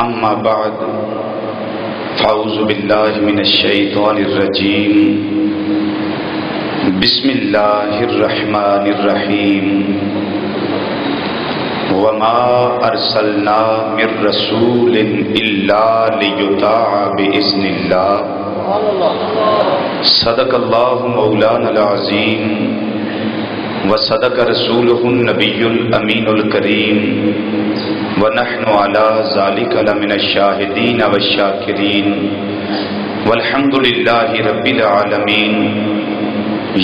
اما بعد فاعوذ باللہ من الشیطان الرجیم بسم اللہ الرحمن الرحیم وما ارسلنا من رسول الا لیطاع باذن اللہ صدق اللہ مولانا العظیم وصدق رسولہ النبی الامین الکریم ونحن على ذلك لمن الشاهدين والشاكرين والحمد لله رب العالمين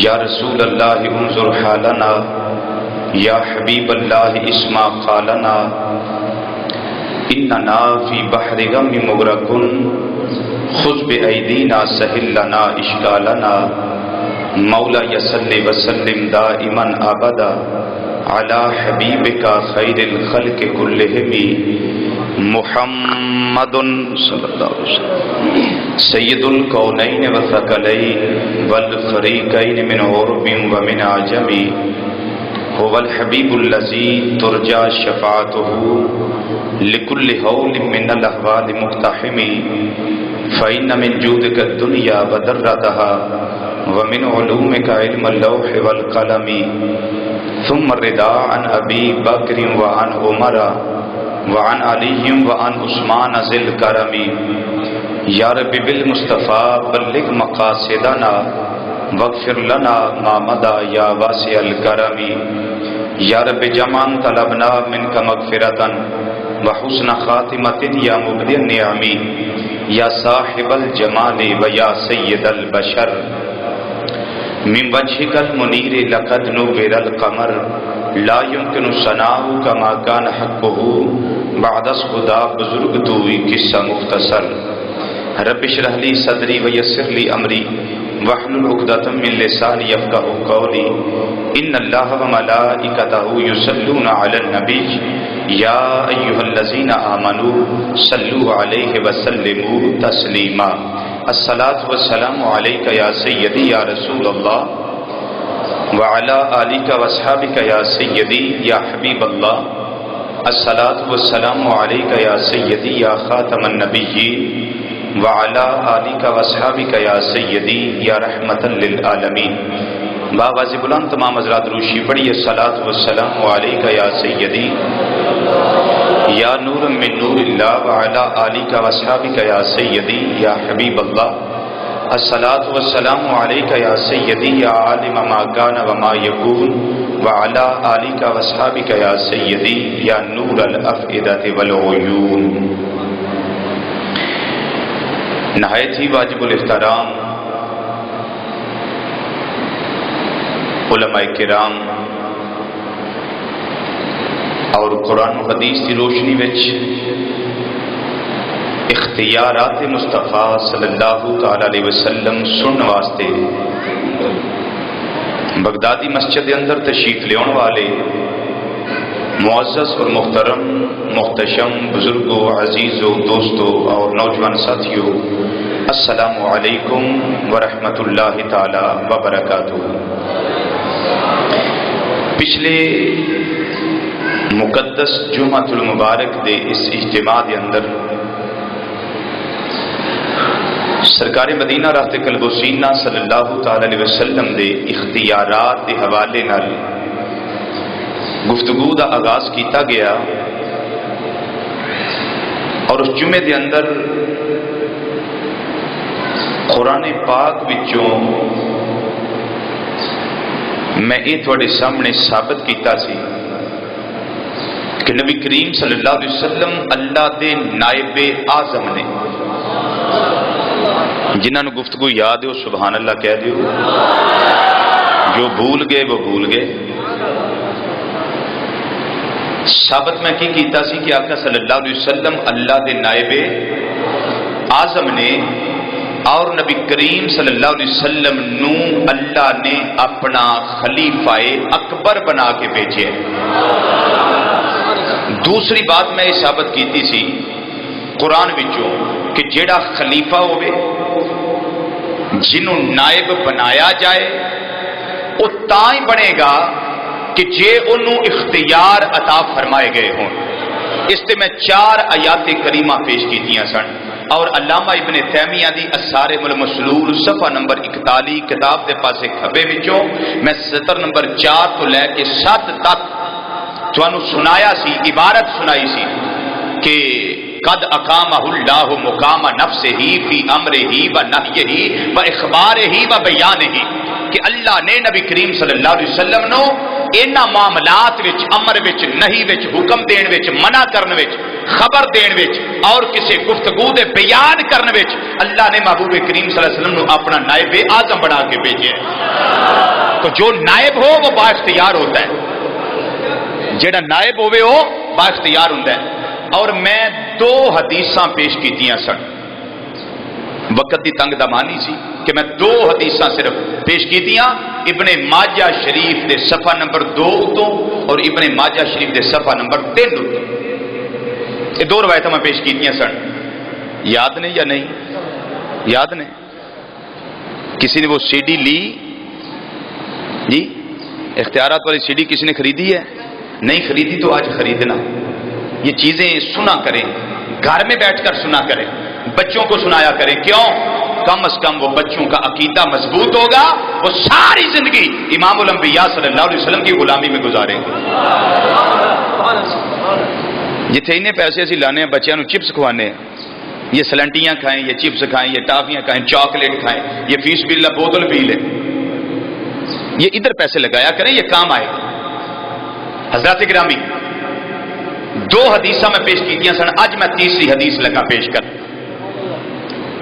یا رسول اللہ انظر حالنا یا حبیب اللہ اسمع قالنا اننا فی بحر غم مغرق خذ بأیدینا سہل لنا اشکالنا مولا صلی وسلم دائما ابدا علی حبیبک خیر الخلق کلہم محمد صلی اللہ علیہ وسلم سید الکونین والثقلین والفریقین من عرب ومن عجم هو الحبیب الذی ترجى شفاعته لكل هول من الاحوال مقتحم فإن من جودك الدنيا وذرتها ومن علومك علم اللوح والقلم ثم الرضا عن ابی بکر وعن عمر وعن علی وعن عثمان ذی الکرم یا رب بالمصطفیٰ بلغ مقاصدنا واغفر لنا ما مضى یا واسع الکرم یا رب جمعا طلبنا منك مغفرة وحسن خاتمة یا مبدی النعم یا صاحب الجمال ویا سید البشر من وجهك المنیر لقد نور القمر لا يمكن ثناؤ كما كان حقه بعد خدا بزرگ توئی قصہ مختصر رب اشرح لي صدری ويسر لي امری واحلل عقدۃ من لسانی یفقهوا قولی ان اللہ وملائکتہ یصلون علی النبی یا ایھا الذین آمنوا صلوا علیہ وسلموا تسلیما الصلاۃ والسلام علیک یا سیدی یا رسول اللہ وعلی آلک واصحابک یا سیدی یا حبیب اللہ الصلاۃ والسلام علیک یا سیدی یا خاتم النبیین وعلی آلک واصحابک یا سیدی یا رحمتا للعالمین باواز بلند تمام حضرات روشی پڑھی الصلاۃ والسلام علیک یا سیدی یا نور من نور اللہ وعلی آلک واصحابک یا سیدی یا حبیب اللہ الصلاۃ والسلام علیک یا سیدی یا عالم ما کان وما یکون وعلی آلک واصحابک یا سیدی یا نور الافئدۃ والعیون نہایت ہی واجب الاحترام علماء کرام اور قرآن و حدیث کی روشنی وچ اختیارات مصطفیٰ صلی اللہ تعالی علیہ وسلم سنن واسطے بغدادی مسجد اندر تشریف لیون والے معزز اور محترم محتشم بزرگوں عزیزوں دوستوں اور نوجوان ساتھیوں السلام علیکم ورحمۃ اللہ تعالی وبرکاتہ۔ پچھلے مقدس جمعۃ المبارک دے اس اجتماع دے اندر سرکار مدینہ راحت قلب و سینہ صلی اللہ تعالی علیہ وسلم دے اختیارات دے حوالے نال گفتگو دا آغاز کیتا گیا اور اس جمعے دے اندر قرآن پاک وچوں میں یہ تھوڑے سامنے ثابت کیتا سی کہ نبی کریم صلی اللہ علیہ وسلم اللہ دے نائب اعظم نے، جنہاں نو گفتگو یاد ہے وہ سبحان اللہ کہہ دیو، جو بھول گئے وہ بھول گئے۔ ثابت میں کی کیتا سی کہ آقا صلی اللہ علیہ وسلم اللہ دے نائب اعظم نے اور نبی کریم صلی اللہ علیہ وسلم نو اللہ نے اپنا خلیفہ اکبر بنا کے بھیجے۔ دوسری بات میں یہ ثابت کیتی سی قرآن وچوں کہ جیڑا خلیفہ ہوئے جنہوں نائب بنایا جائے وہ تائیں بنے گا کہ جے انہوں اختیار عطا فرمائے گئے ہوں۔ اس تے میں 4 آیات کریمہ پیش کیتیاں سن اور علامہ ابن تیمیہ دی الصارم المسلول صفحہ نمبر 41 کتاب دے پاسے کھبے وچوں میں سطر نمبر 4 تو لے کے 7 تک تانوں سنایا سی، عبارت سنائی سی کہ قد اقامہ اللہ مقام نفسہ فی امرہ و نہیہ و اخبارہ و بیانہ، کہ اللہ نے نبی کریم صلی اللہ علیہ وسلم نو انہاں معاملات وچ، امر وچ، نہی وچ، حکم دین وچ، منع کرن وچ، خبر دین وچ اور کسی گفتگو دے بیان کرن وچ اللہ نے محبوب کریم صلی اللہ علیہ وسلم نو اپنا نائب اعظم بنا کے بھیجا ہے۔ تو جو نائب ہو وہ با اختیار ہوتا ہے، جیڑا نائب ہوئے ہو با اختیار ہوتا ہے۔ اور میں 2 حدیثاں پیش کیتیاں سن، وقت دی تنگ دمانی سی کہ میں 2 حدیثاں صرف پیش کیتیاں، ابن ماجہ شریف دے صفحہ نمبر 2 تو اور ابن ماجہ شریف دے صفحہ نمبر 3 تو یہ 2 روایتیں میں پیش کیتیاں سن۔ یاد نہیں یا نہیں؟ یاد نہیں؟ کسی نے وہ سی ڈی لی جی؟ اختیارات والی سی ڈی کسی نے خریدی ہے؟ نہیں خریدی تو آج خریدنا، یہ چیزیں سنا کریں، گھر میں بیٹھ کر سنا کریں، بچوں کو سنایا کریں۔ کیوں؟ کم از کم وہ بچوں کا عقیدہ مضبوط ہوگا، وہ ساری زندگی امام الانبیاء صلی اللہ علیہ وسلم کی غلامی میں گزاریں گے۔ جتنے انہیں پیسے اسی لانے ہیں بچیاں نو چپس کھوانے ہیں، یہ سلنٹیاں کھائیں، یہ چپس کھائیں، یہ ٹافیاں کھائیں، چاکلیٹ کھائیں، یہ فیس بل بوتل پی لیں، یہ ادھر پیسے لگایا کریں، یہ کام آئے گا۔ حضرات گرامی 2 حدیثاں میں پیش کیتیاں سن، آج میں تیسری حدیث لگا پیش کر۔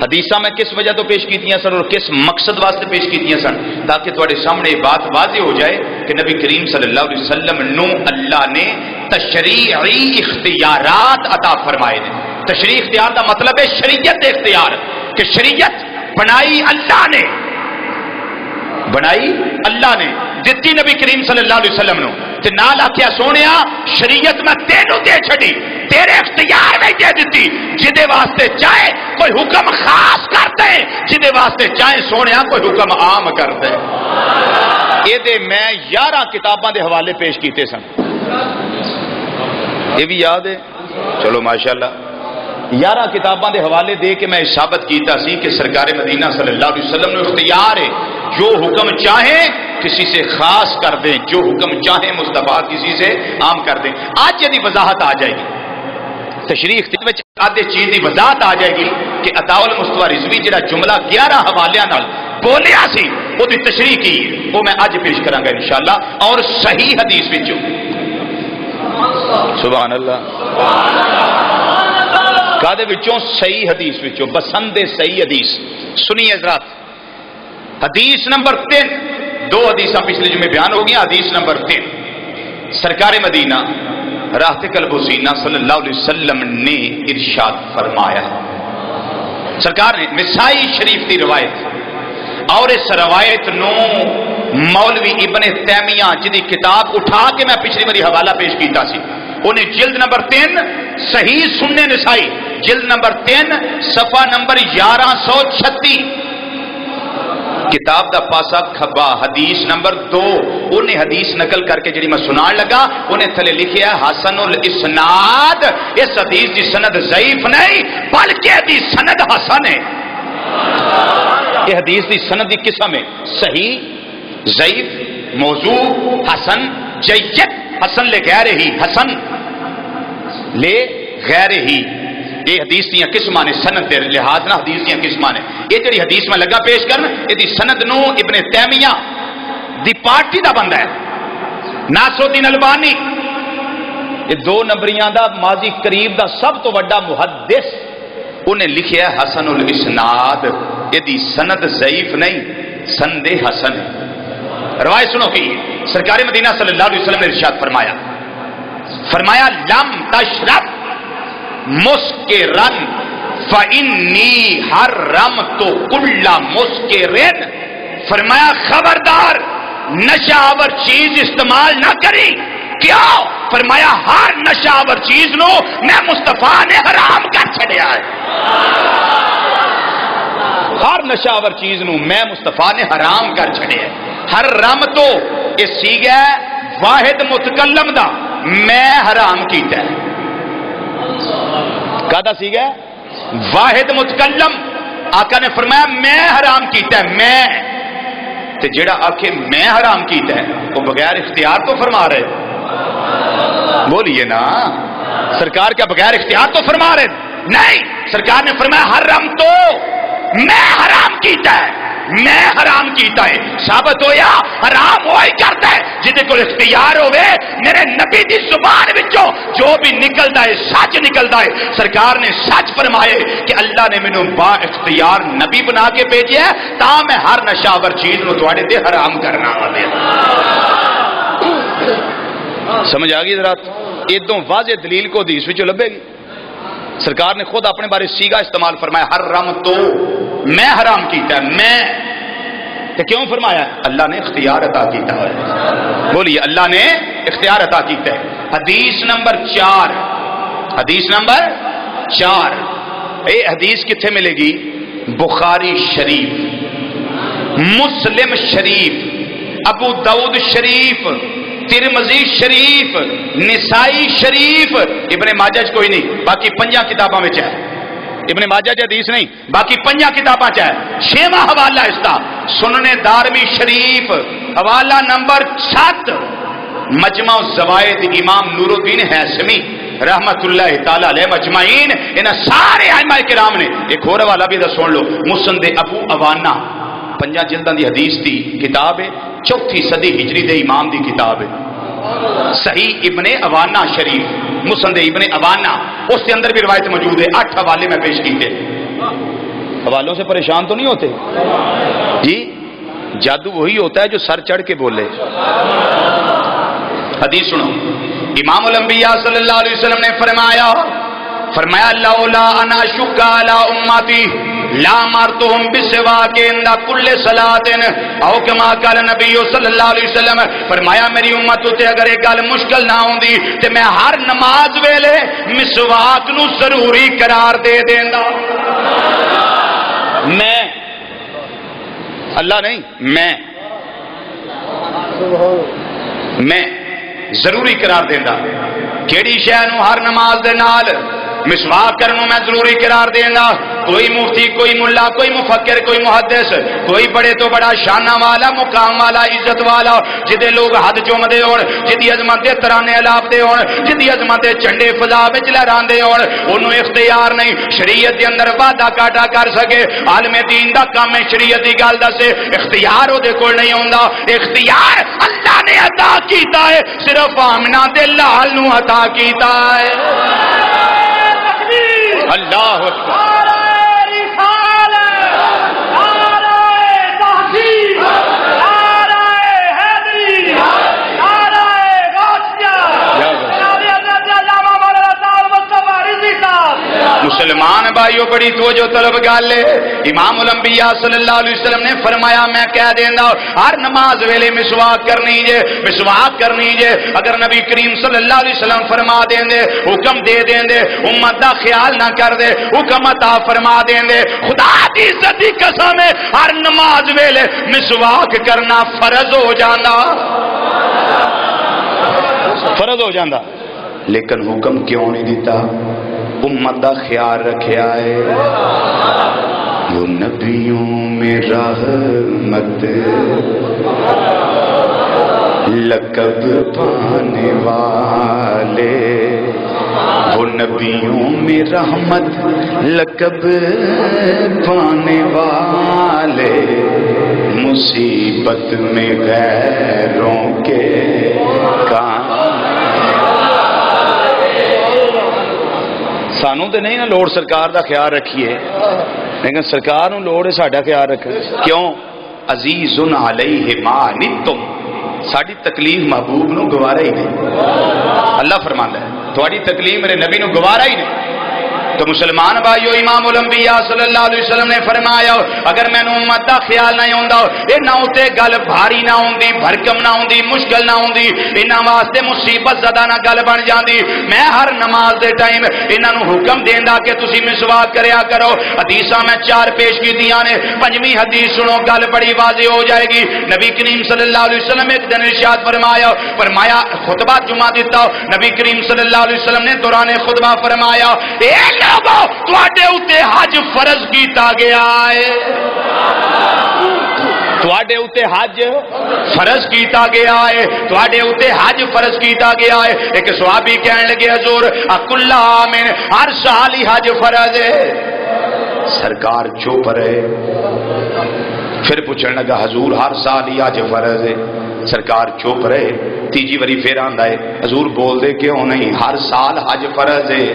حدیثاں میں کس وجہ تو پیش کیتیاں سن اور کس مقصد واسطے پیش کیتیاں سن؟ تاکہ تواڈے سامنے بات واضح ہو جائے کہ نبی کریم صلی اللہ علیہ وسلم نو اللہ نے تشریعی اختیارات عطا فرمائے ہیں۔ تشریعی اختیار کا مطلب ہے شریعت اختیار، کہ شریعت بنائی اللہ نے، بنائی اللہ نے، دتی نبی کریم صلی اللہ علیہ وسلم نو، تے نال آکھیا سونیا شریعت میں تینوں دے چھڑی، تیرے اختیار میں دے دیتی، جدے واسطے چاہے کوئی حکم خاص کرتے ہیں، جدے واسطے چاہے سونیا کوئی حکم عام کرتے ہیں۔ یہ دے میں 11 کتاباں دے حوالے پیش کیتے سن، یہ بھی یاد ہے؟ چلو ماشاءاللہ 11 کتاباں دے حوالے دے کے میں ثابت کیتا سی کہ سرکار مدینہ صلی اللہ علیہ وسلم نے اختیار ہے، جو حکم چاہیں کسی سے خاص کر دیں، جو حکم چاہیں مصطفیٰ کسی سے عام کر دیں۔ آج یہ وضاحت آ جائے گی، تشریح میں آدھے چیز کی وضاحت آ جائے گی کہ عطاء المصطفیٰ رضوی جڑا جملہ 11 حوالے نال بولیا سی وہ دی تشریح کی ہے، وہ میں اج پیش کراں گا انشاءاللہ، اور صحیح حدیث وچوں۔ سبحان اللہ، کادے وچوں؟ صحیح حدیث وچوں، بسند صحیح حدیث سنیے حضرات۔ حدیث نمبر 3، 2 حدیثاں پچھلے جمعے بیان ہو گیا۔ حدیث نمبر 3، سرکار مدینہ راحت قلب و سینہ صلی اللہ علیہ وسلم نے ارشاد فرمایا، سرکار نے نسائی شریف کی روایت، اور اس روایت نو مولوی ابن تیمیہ جدی کتاب اٹھا کے میں پچھلی باری حوالہ پیش کیتا سی، انہیں جلد نمبر 3 صحیح سنن نسائی جلد نمبر 3 صفحہ نمبر 1136 کتاب دا پاسا کھبا حدیث نمبر 2 انہیں حدیث نقل کر کے جڑی میں سنان لگا انہیں تھلے لکھیا ہے حسن الاسناد، اس حدیث دی سند ضعیف نہیں بلکہ دی سند حسن ہے۔ یہ حدیث دی سند دی قسم ہے صحیح، ضعیف، موضوع، حسن، جید، حسن لے غیر ہی، حسن لے غیر ہی، یہ حدیث دیاں قسمان نے سند دے لحاظ نہ حدیث دیاں قسمان نے۔ یہ جڑی حدیث میں لگا پیش کرنا یہ دی سند نو ابن تیمیہ دی پارٹی دا بندہ ہے، ناصر الدین البانی، یہ 2 نمبریاں دا ماضی قریب دا سب تو بڑا محدث، انہیں لکھیا ہے حسن الاسناد، یہ دی سند ضعیف نہیں سند حسن ہے۔ روایت سنو کی سرکار مدینہ صلی اللہ علیہ وسلم نے ارشاد فرمایا، فرمایا لم تشرب مسکرن فإنی حرمت کل مسکرن، فرمایا خبردار نشاور چیز استعمال نہ کری، کیوں؟ فرمایا ہر نشاور چیز نو میں مصطفیٰ نے حرام کر چھڑیا ہے، ہر نشاور چیز نو میں مصطفیٰ نے حرام کر چھڑیا ہے۔ ہر رم تو اس سیگا واحد متکلم دا میں حرام کیتا ہے، کہا سی گیا واحد متکلم. آقا نے فرمایا میں حرام کیتا ہے میں. تے جڑا آکھے میں حرام کیتا ہے وہ بغیر اختیار تو فرما رہے. بولیے نا سرکار کیا بغیر اختیار تو فرما رہے؟ نہیں، سرکار نے فرمایا حرام تو میں حرام کیتا ہے میں حرام کیتا ہے. ثابت ہویا حرام وہی کرتا ہے جہدے کول اختیار ہوئے. میرے نبی دی زبان وچوں جو بھی نکلدا ہے سچ نکلدا ہے. سرکار نے سچ فرمائے کہ اللہ نے مینوں با اختیار نبی بنا کے بھیجیا ہے تا میں ہر نشاور چیز نو تواڈے تے حرام کرنا والے. سمجھ آ گئی ذرا؟ ادوں واضح دلیل کو حدیث وچوں لبے گی. سرکار نے خود اپنے بارے سیگا استعمال فرمایا حرام تو میں حرام کیتا ہے میں. کہ کیوں فرمایا؟ اللہ نے اختیار عطا کیتا ہے. بولیے اللہ نے اختیار عطا کیتا ہے. حدیث نمبر 4 حدیث نمبر 4 اے حدیث کتھے ملے گی؟ بخاری شریف، مسلم شریف، ابو داؤد شریف، ترمذی شریف، نسائی شریف، ابن ماجہ کوئی نہیں باقی 5 کتاباں میں ہے. ابن ماجہ حدیث نہیں باقی 5 کتاباں ہے. 6واں حوالہ اس کا سنن دارمی شریف حوالہ نمبر 7 مجمع الزوائد امام نور الدین ہیثمی رحمت اللہ تعالی علیہ مجمعین. انہاں سارے ائمہ کرام نے ایک اور حوالہ بھی سن لو مسند ابو عوانہ 5 جلداں دی حدیث دی کتاب ہے 4 صدی ہجری دے امام دی کتاب ہے صحیح ابن عوانہ شریف مسند ابن عوانہ. اس کے اندر بھی روایت موجود ہے. 8 حوالے میں پیش کیتے. حوالوں سے پریشان تو نہیں ہوتے جی؟ جادو وہی ہوتا ہے جو سر چڑھ کے بولے. حدیث سنو. امام الانبیاء صلی اللہ علیہ وسلم نے فرمایا لولا انا شک علی امتی لا مرتهم بالسواک عند کل صلاۃ او کما قال نبی صلی اللہ علیہ وسلم. فرمایا میری امت تے اگر یہ گل مشکل نہ ہوندی تے میں ہر نماز ویلے مسواک نو ضروری قرار دے دیندا. میں اللہ نہیں میں ضروری قرار دیندا. کیڑی شے نو ہر نماز دے نال مسواک کرنو میں ضروری قرار دیندا. کوئی مفتی کوئی ملا کوئی مفکر کوئی محدث کوئی بڑے تو بڑا شانہ والا مقام والا عزت والا جدے لوگ حد چومدے ہون جدی عظمت دے ترانے الاپدے ہون جدی عظمت دے جھنڈے فضا وچ لہراندے ہون اونوں اختیار نہیں شریعت دے اندر وعدہ کاٹا کر سکے. عالم دین دا کام ہے شریعت دی گل دسے. اختیار او دے کول نہیں ہوندا. اختیار اللہ نے عطا کیتا ہے صرف آمنہ دے لال نو عطا کیتا ہے. اللہ اکبر. مسلمان بھائیو بڑی توجہ طلب گل ہے. امام الانبیاء صلی اللہ علیہ وسلم نے فرمایا میں کہہ دیندا ہر نماز ویلے مسواک کرنی جے مسواک کرنی جے. اگر نبی کریم صلی اللہ علیہ وسلم فرما دیندے حکم دے دیندے امت دا خیال نہ کر دے حکم عطا فرما دیندے خدا دی عزت دی قسم ہے ہر نماز ویلے مسواک کرنا فرض ہو جاندا لیکن حکم کیوں نہیں دیتا؟ امت دا خیال رکھیا ہے. وہ نبیوں میں رحمت لقب پانے والے وہ نبیوں میں رحمت لقب پانے والے مصیبت میں غیروں کے کام. سانو تو نہیں نا لوڑ سرکار دا خیال رکھیے لیکن سرکار نو لوڑ ہے ساڈا خیال رکھے. کیوں؟ عزیز علیہ ما عنتم ساڈی تکلیف محبوب نو گوارا ہی نہیں. اللہ فرماندا ہے تہاڈی تکلیف میرے نبی نو گوارا ہی نہیں. تو مسلمان بھائیو امام الانبیاء صلی اللہ علیہ وسلم نے فرمایا اگر میں نے امت دا خیال نہیں ہوندا اے نہ اوتے گل بھاری نہ ہوندی بھرکم نہ ہوندی مشکل نہ ہوندی انہاں واسطے مصیبت زدہ نہ گل بن جاندی. میں ہر نماز دے ٹائم انہاں نو حکم دیندا کہ تسی مسواک کریا کرو. حدیثاں میں 4 پیش کیتیاں نے. 5ویں حدیث سنو گل بڑی واضح ہو جائے گی. نبی کریم صلی اللہ علیہ وسلم ایک دن ارشاد فرمایا خطبہ جمعہ دیتا نبی کریم صلی اللہ علیہ وسلم نے دوران خطبہ فرمایا اے لوگو تواڈے اتے حج فرض کیتا گیا ہے، تواڈے اتے حج فرض کیتا گیا ہے، تواڈے اتے حج فرض کیتا گیا ہے۔ ایک صحابی کہنے لگے حضور کل عام ہر سال ہی حج فرض ہے، سرکار چپ رہے، پھر پوچھنے لگا حضور ہر سال ہی حج فرض ہے، سرکار چپ رہے، تیجی وری پھر آندا ہے حضور بول دے کیوں نہیں ہر سال حج فرض ہے،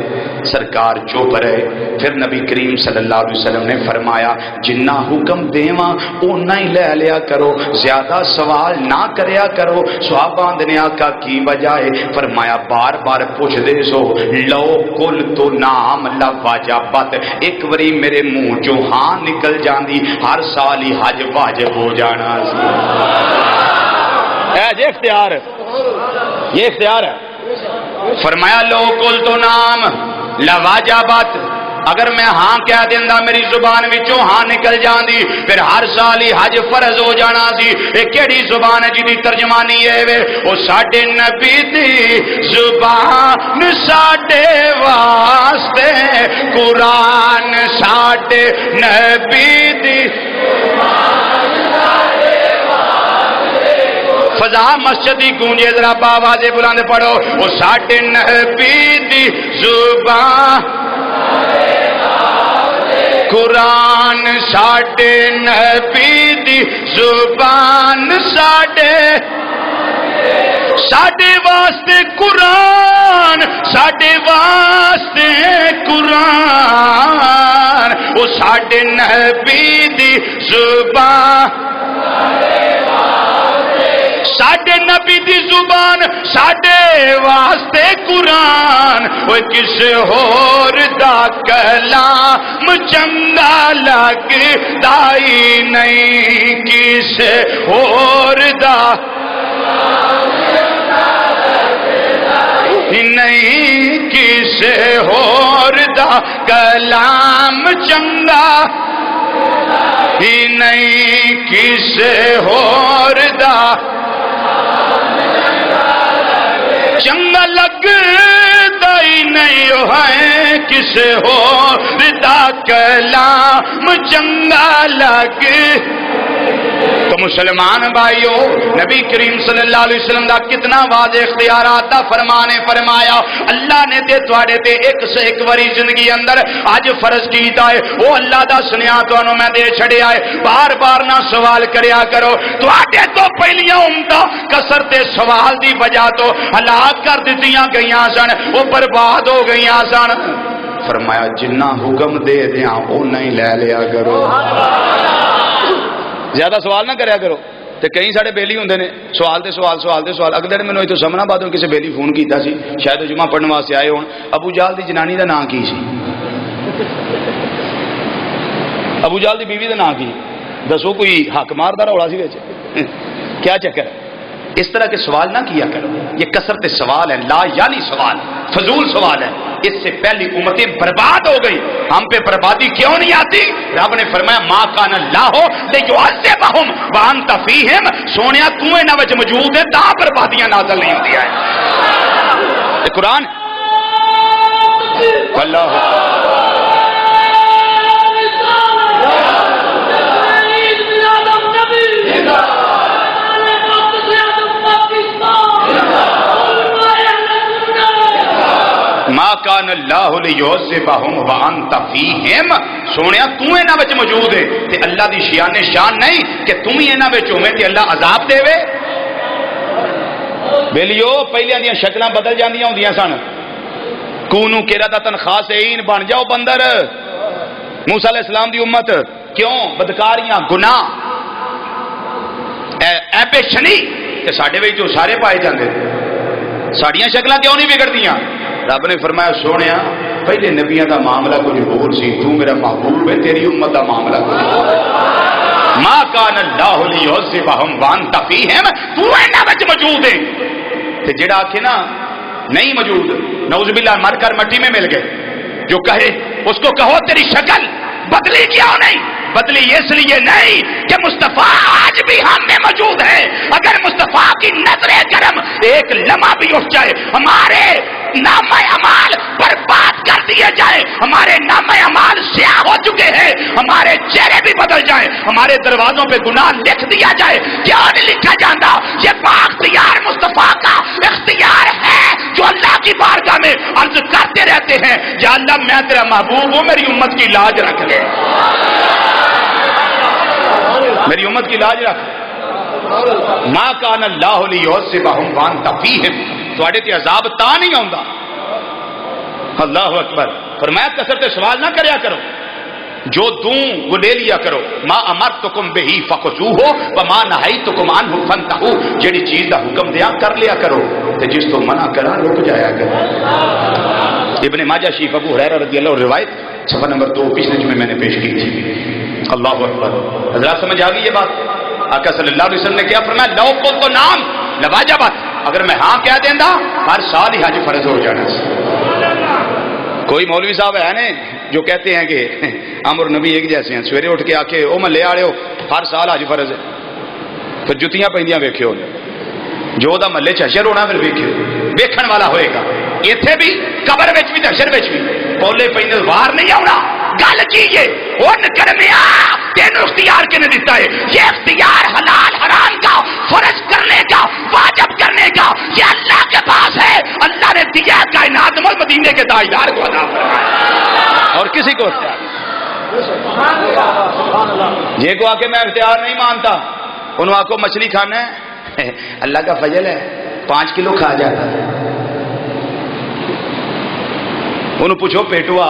سرکار چپ رہے۔ پھر نبی کریم صلی اللہ علیہ وسلم نے فرمایا جنہ حکم دیواں اونا ہی لے لیا کرو، زیادہ سوال نہ کریا کرو۔ صحابہ نے آقا کی وجہ ہے؟ فرمایا بار بار پوچھ دے سو لو کل تو نام لواجبت، ایک وری میرے منہ چوں ہاں نکل جاندی ہر سال ہی حج واجب ہو جانا سی۔ یہ اختیار ہے، یہ اختیار ہے۔ فرمایا لو کل تو نام لواجبت، اگر میں ہاں کہہ دینا میری زبان وچوں ہاں نکل جاندی پھر ہر سال ہی حج فرض ہو جانا سی۔ اے کیڑی زبان ہے جی ترجمانی ہے وے او ساڈے نبی دی زبان ساڈے واسطے، قرآن ساڈے نبی دی فضا مسجد دی گونجے ذرا آواز بلند پڑھو او ساڈے نبی دی زبان، قرآن ساڈے نبی دی زبان، ساڈے واسطے قرآن، ساڈے واسطے قرآن، او ساڈے نبی دی زبان، ساڈے نبی دی زبان ساڈے واسطے قرآن، وہ کس ہور دا کلام چنگا لگدا ہی نہیں، کس ہور دا نہیں، کس ہور دا کلام چنگا ہی نہیں، کس ہور دا چنگا لگدا ہی نہیں ہے، کس ہور دا کلام چنگا لگ۔ تو مسلمان بھائیو نبی کریم صلی اللہ علیہ وسلم دا کتنا واضح اختیارات دا فرمانے فرمایا، اللہ نے تے تواڈے تے ایک سے ایک واری زندگی اندر اج فرض کیتا ہے، وہ اللہ دا سنیا تانوں میں دے چھڑیا ہے، بار بار نہ سوال کریا کرو۔ تواڈے تو پہلیاں امتاں کثرت سوال دی وجہ تو ہلاک کر دتیاں گئیاں سن، وہ برباد ہو گئیاں سن۔ فرمایا جنہ حکم دے دیاں اونا ہی لے لیا کرو، زیادہ سوال نہ کریا کرو۔ تے کئی ساڑے بیلی ہوندے نے سوال تے سوال سوال تے سوال۔ اگلے دن مینوں ایتھوں سمنا بعدوں کسے بیلی فون کیتا سی، شاید جمعہ پڑھن واسطے آئے ہون، ابو جہل دی جنانی دا نام کی سی؟ ابو جہل دی بیوی دا نام کی؟ دسو کوئی حق مار دا رولا سی وچ؟ کیا چکر ہے؟ اس طرح کے سوال نہ کیا کرو، یہ کثرت سوال ہے، لا یعنی سوال، فضول سوال ہے۔ اس سے پہلی امتیں برباد ہو گئی، ہم پہ بربادی کیوں نہیں آتی؟ رب نے فرمایا ما کان اللہ لیعذبہم وانت فیہم، سونیا تو انہاں وچ موجود ہے تا بربادیاں نازل نہیں ہوندی ہیں۔ یہ قرآن اللہ ما کان اللہ لیعذبہم وانت فیہم، سونیا تو انہاں وچ موجود ہے تے اللہ دی شان نہیں کہ تم ہی انہاں وچ ہوویں تے اللہ عذاب دے وے۔ بیلیو پہلیاں دیاں شکلاں بدل جاندیاں ہوندیاں سن، کونو قردۃ خاسئین بن جاؤ بندر۔ موسیٰ علیہ السلام دی امت کیوں بدکاریاں گناہ ایب شنی تے ساڈے وچ جو سارے پائے جاندے، ساڈیاں شکلاں کیوں نہیں بگڑدیاں؟ رب نے فرمایا سونیا پہلے نبیاں دا معاملہ کچھ ہور سی، تو میرا محبوب ہے، تیری امت دا معاملہ کچھ ما کان اللہ لیعذبہم وانت فیہم، تو انہاں وچ موجود ہے۔ تے جڑا آکھے نا نہیں موجود، نعوذ باللہ مر کر مٹی میں مل گئے، جو کہے اس کو کہو تیری شکل بدلی کیوں نہیں؟ بدلی اس لیے نہیں کہ مصطفیٰ آج بھی ہم میں موجود ہے۔ اگر مصطفیٰ کی نظر کرم ایک لمحہ بھی اٹھ جائے ہمارے نامہ اعمال برباد کر دیے جائیں، ہمارے نامہ اعمال سیاہ ہو چکے ہیں، ہمارے چہرے بھی بدل جائیں، ہمارے دروازوں پہ گناہ لکھ دیا جائے، کیا نہیں لکھا جاتا؟ یہ بااختیار مصطفیٰ کا اختیار ہے جو اللہ کی بارگاہ میں عرض کرتے رہتے ہیں، یا اللہ میں تیرا محبوب ہوں، میری امت کی لاج رکھ لے، میری امت کی لاج رکھ۔ ما کان اللہ لیعذبہم وانت فیہم، تواڈے تے عذاب تا نہیں آندا۔ اللہ اکبر۔ فرمایا کثرت سوال نہ کریا کرو، جو دوں وہ لے لیا کرو، ما امرتکم بہی فخذوہ وما نہیتکم عنہ فانتہوا، جڑی چیز دا حکم دیا کر لیا کرو تے جس تو منع کرا رک جایا کرو۔ ابن ماجہ شریف ابو ہریرہ رضی اللہ عنہ روایت صفحہ نمبر 2 پچھلے جمعے میں نے پیش کی تھی۔ اللہ اکبر۔ حضرات سمجھ آ گئی یہ بات؟ آقا صلی اللہ علیہ وسلم نے کیا فرمایا؟ لو قلت نعم لواجبت، اگر میں ہاں کہہ دیندا ہر سال ہی حج فرض ہو جانا سی۔ کوئی مولوی صاحب ہے نا جو کہتے ہیں کہ امر نبی ایک جیسے ہیں، سویرے اٹھ کے آ کے او محلے والے ہو ہر سال حج فرض ہے، پھر جتیاں پہندیاں ویکھیو، جو دا محلے حشر ہونا پھر ویکھیو، ویکھن والا ہوئے گا۔ ایتھے بھی قبر وچ بھی حشر وچ بھی پولے پہندے وار نہیں آنا۔ گل کیجئے ان کرمیا تینوں اختیار کنے دیتا ہے؟ یہ اختیار حلال حرام کا، فرض کرنے کا، واجب کرنے کا یہ اللہ کے پاس ہے۔ اللہ نے دیا کائنات میں مدینے کے تاجدار کو عطا فرمایا، اور کسی کو اختیار یہ کو آ کے میں اختیار نہیں مانتا، انہوں آ کو مچھلی کھانا ہے اللہ کا فضل ہے 5 کلو کھا جاتا ہے۔ انہوں پوچھو پیٹوا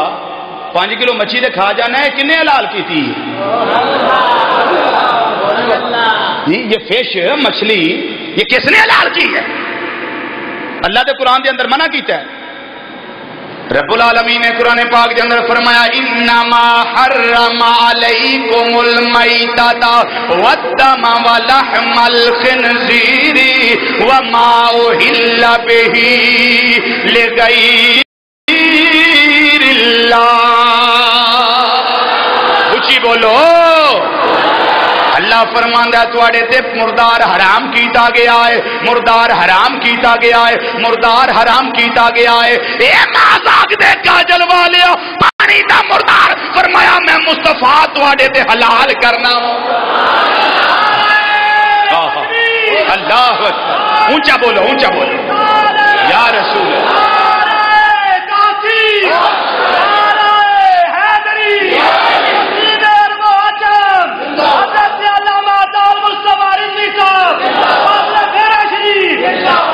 5 کلو مچھی دے کھا جانا ہے کنے حلال کی تھی؟ یہ فش مچھلی یہ کس نے حلال کی ہے؟ اللہ دے قرآن دے اندر منع کیتا ہے۔ رب العالمین نے قرآن پاک دے اندر فرمایا انما حرم علیکم المیتۃ والدم ولحم الخنزیر وما اہل بہ لغیر اللہ۔ اچھی بولو۔ اللہ فرماندا ہے تواڈے تے مردار حرام کیتا گیا ہے، مردار حرام کیتا گیا ہے، مردار حرام کیتا گیا ہے۔ اے مازاق دے کاجل والے پانی دا مردار فرمایا میں مصطفیٰ تواڈے تے حلال کرنا۔ اللہ اکبر۔ اونچا بولو، اونچا بولو یا رسول اللہ۔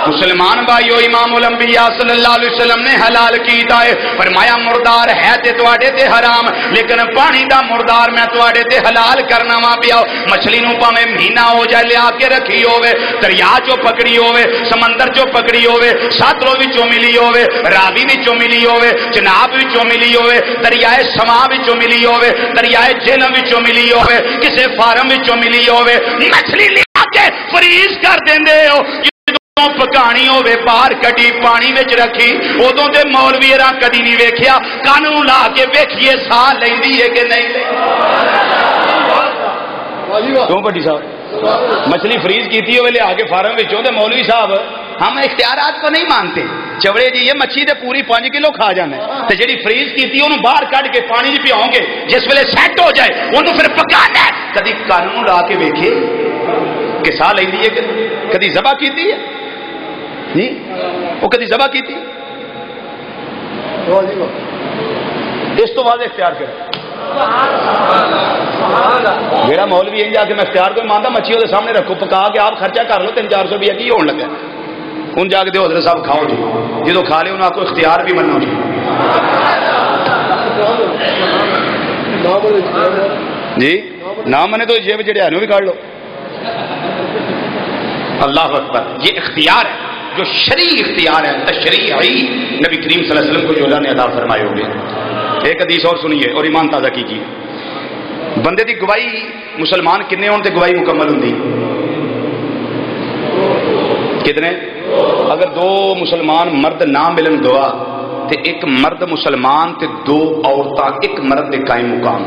مسلمان بھائیو امام الانبیاء صلی اللہ علیہ وسلم نے حلال کیتا ہے، فرمایا مردار ہے تے تواڈے تے حرام، لیکن پانی دا مردار میں تواڈے تے حلال کرنا وا پیا۔ مچھلی نو پاویں مہینہ ہو جائے لیا کے رکھی ہوے، دریا چوں پکڑی ہوے، سمندر چوں پکڑی ہوے، ساتلو وچوں ملی ہوے، راوی وچوں ملی ہوے، جناب وچوں ملی ہوے، دریائے سما وچوں ملی ہوے، دریائے جہلم وچوں ملی ہوے، کسے فارم وچوں ملی ہوے، مچھلی لیا کے فریز کر دیندے ہو۔ پکانی ہوے باہر کڈی پانی وچ رکھی، ادوں تے مولوی راں کدی نہیں ویکھیا، کان نوں لا کے ویکھیے ساہ لیندی ہے کہ نہیں لیندی۔ کیوں بڑی صاحب مچھلی فریز کیتی ہوئے لے آگے فارم وچوں تے مولوی صاحب ہم اختیارات کو نہیں مانتے، چوڑے جی یہ مچھی تے پوری 5 کلو کھا جانا ہے تے جڑی فریز کیتی انہوں باہر کڈ کے پانی وچ پیاؤں گے، جس ویلے سیٹ ہو جائے انہوں پھر پکانا ہے۔ کدی کان نوں لا کے ویکھے کہ ساہ لیندی ہے کہ کدی ذبح کیتی ہے جی، وہ کدی ذبح کی تھی؟ اس تو بعد اختیار کرے میرا مولوی جا کے میں اختیار کوئی مانتا مچھلی وہ سامنے رکھو پکا کے آپ خرچہ کر لو 300-400 روپیہ کی ہونے لگا ان جا کے حضرت صاحب کھاؤ جی، جدو کھا لے انہوں آپ کو اختیار بھی منو جی نہ منے تو جیب جڑے آنے بھی کاٹ لو۔ اللہ اکبر۔ یہ اختیار ہے جو شرعی اختیار ہے، تشریعی نبی کریم صلی اللہ علیہ وسلم کو جو اللہ نے عطا فرمائے ہوئے۔ ایک حدیث اور سنیے اور ایمان تازہ کیجیے۔ بندے دی گواہی مسلمان کنے ہون تے گواہی مکمل ہوندی؟ کتنے؟ اگر 2 مسلمان مرد نہ ملن دعا تے ایک مرد مسلمان تے 2 عورتاں ایک مرد دے قائم مقام،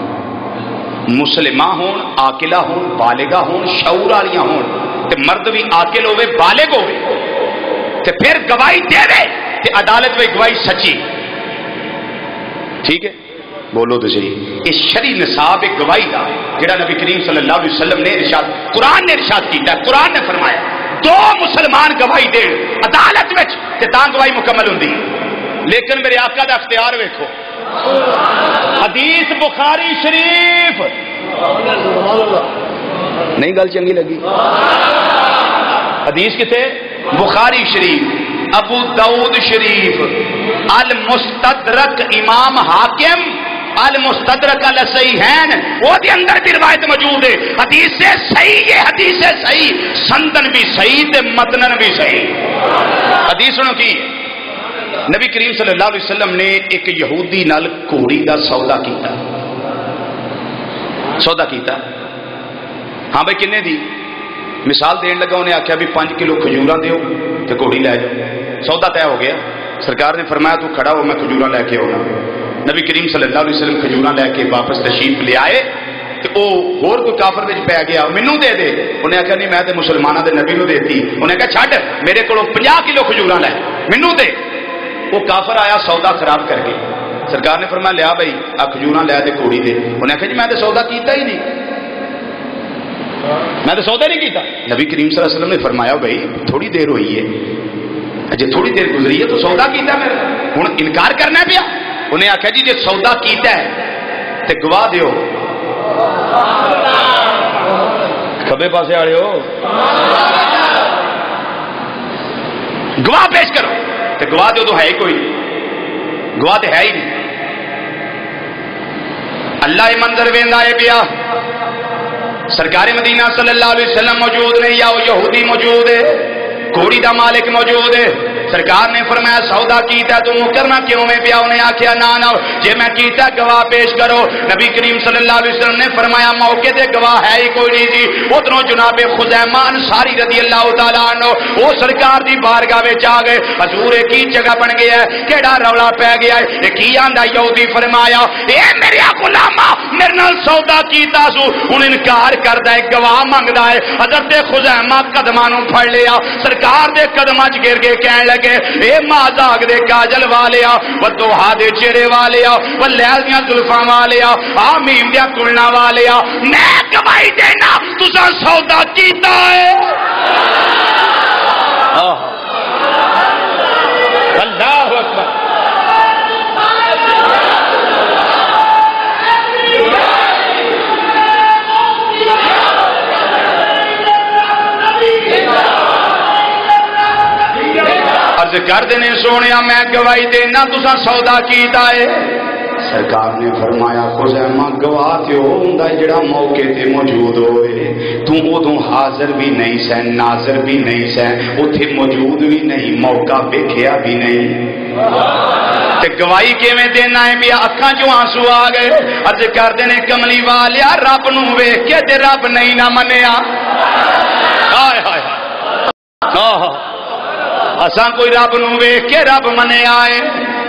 مسلمہ ہون، عاقلہ ہون، بالغہ ہون، شعور والیاں ہون تے مرد بھی عاقل ہوئے بالغ ہوئے تے پھر گواہی دے تے عدالت میں گواہی سچی. ٹھیک ہے بولو تو صحیح. اس شرعی نصاب ایک گواہی دا جڑا نبی کریم صلی اللہ علیہ وسلم نے ارشاد قرآن نے ارشاد کیتا ہے. قرآن نے فرمایا دو مسلمان گواہی دین عدالت وچ تے تاں گواہی مکمل ہوندی. لیکن میرے آقا دا اختیار ویکھو. حدیث بخاری شریف نہیں گل چنگی لگی. حدیث کتے بخاری شریف ابو داؤد شریف المستدرک امام حاکم المستدرک الصحیحین وہ دی اندر بھی روایت موجود ہے. حدیث سے صحیح ہے. حدیث سے صحیح سندن بھی صحیح تے متنن بھی صحیح. حدیث سنو کی نبی کریم صلی اللہ علیہ وسلم نے ایک یہودی نال گھوڑی دا سودا کیتا. ہاں بھائی کنے دی مثال دین لگا. انہیں آخیا بھی 5 کلو کھجوراں دیو تے گھوڑی لے جاؤ. سودا طے ہو گیا. سرکار نے فرمایا تو کھڑا ہو میں کھجوراں لے کے آنا. نبی کریم صلی اللہ علیہ وسلم کھجوراں لے کے واپس تشریف لے آئے تے او ہور کوئی کافر وچ پی گیا مینوں دے دے. انہیں آخیا نہیں میں تے مسلماناں دے نبی نوں دیتی. انہیں کہا چھڈ میرے کولوں 50 کلو کھجوراں لے مینوں دے. وہ کافر آیا سودا خراب کر کے. سرکار نے فرمایا لیا بھائی آ کھجوراں لے تے گھوڑی دے. انہیں آخیا جی میں تے سودا کیتا ہی نہیں. میں تو سودا نہیں کیتا. نبی کریم صلی اللہ علیہ وسلم نے فرمایا بھائی تھوڑی دیر ہوئی ہے جی تھوڑی دیر گزری ہے تو سودا کیتا میرا ہوں انکار کرنا پیا. انہیں آخیا جی جی سودا کیتا ہے تے گواہ دیو. کھبے پاسے والے ہو گواہ پیش کرو تے گواہ دیو. تو ہے ہی کوئی گواہ تو ہے ہی نہیں. اللہ منظر ویندا ہے پیا. سرکار مدینہ صلی اللہ علیہ وسلم موجود نہیں یا وہ یہودی موجود ہے. گھوڑی دا مالک موجود ہے. سرکار نے فرمایا سودا کیتا تو مکرنا کیوں میں پیا. انہیں آخیا نہ جے میں کیتا گواہ پیش کرو. نبی کریم صلی اللہ علیہ وسلم نے فرمایا موقع تے گواہ ہے ہی کوئی نہیں جی. ادھروں جناب خزیمہ انصاری رضی اللہ تعالیٰ عنہ وہ سرکار دی بارگاہ وچ آ گئے. حضور کی جگہ بن گیا ہے کیڑا رولا پی گیا ہے یہ کی آندا یہودی. فرمایا اے میرے غلاما میرے نال سودا کیتا سو ہن انکار کردا ہے گواہ منگدا ہے. حضرت خزیمہ قدماں نوں پھڑ لیا. سرکار دے قدماں وچ گر کے کہن لگے اے مازاگ دے کاجل والیا و دوہا دے چہرے والیا و لیل دیاں زلفاں والیا آمیم دیاں کلنا والیا میں گواہی دینا تساں سودا کیتا ہے. اللہ اکبر. عرض کر دینے سونے میں گواہی دینا تساں سودا کیتا ہے. سرکار نے فرمایا خزیمہ گواہ تے ہوندا جڑا موقع تے موجود ہوئے. تو ادوں حاضر بھی نہیں سہ ناظر بھی نہیں سہ اوتھے موجود بھی نہیں موقع ویکھیا بھی نہیں تے گواہی کیویں دینا ہے پیا. اکھاں چوں آنسو آ گئے. عرض کر دینے کملی والیا رب نوں ویکھ کے تے رب نہیں نہ منیا. ہائے ہائے اساں کوئی رب نو ویکھ کے رب منیا ہے.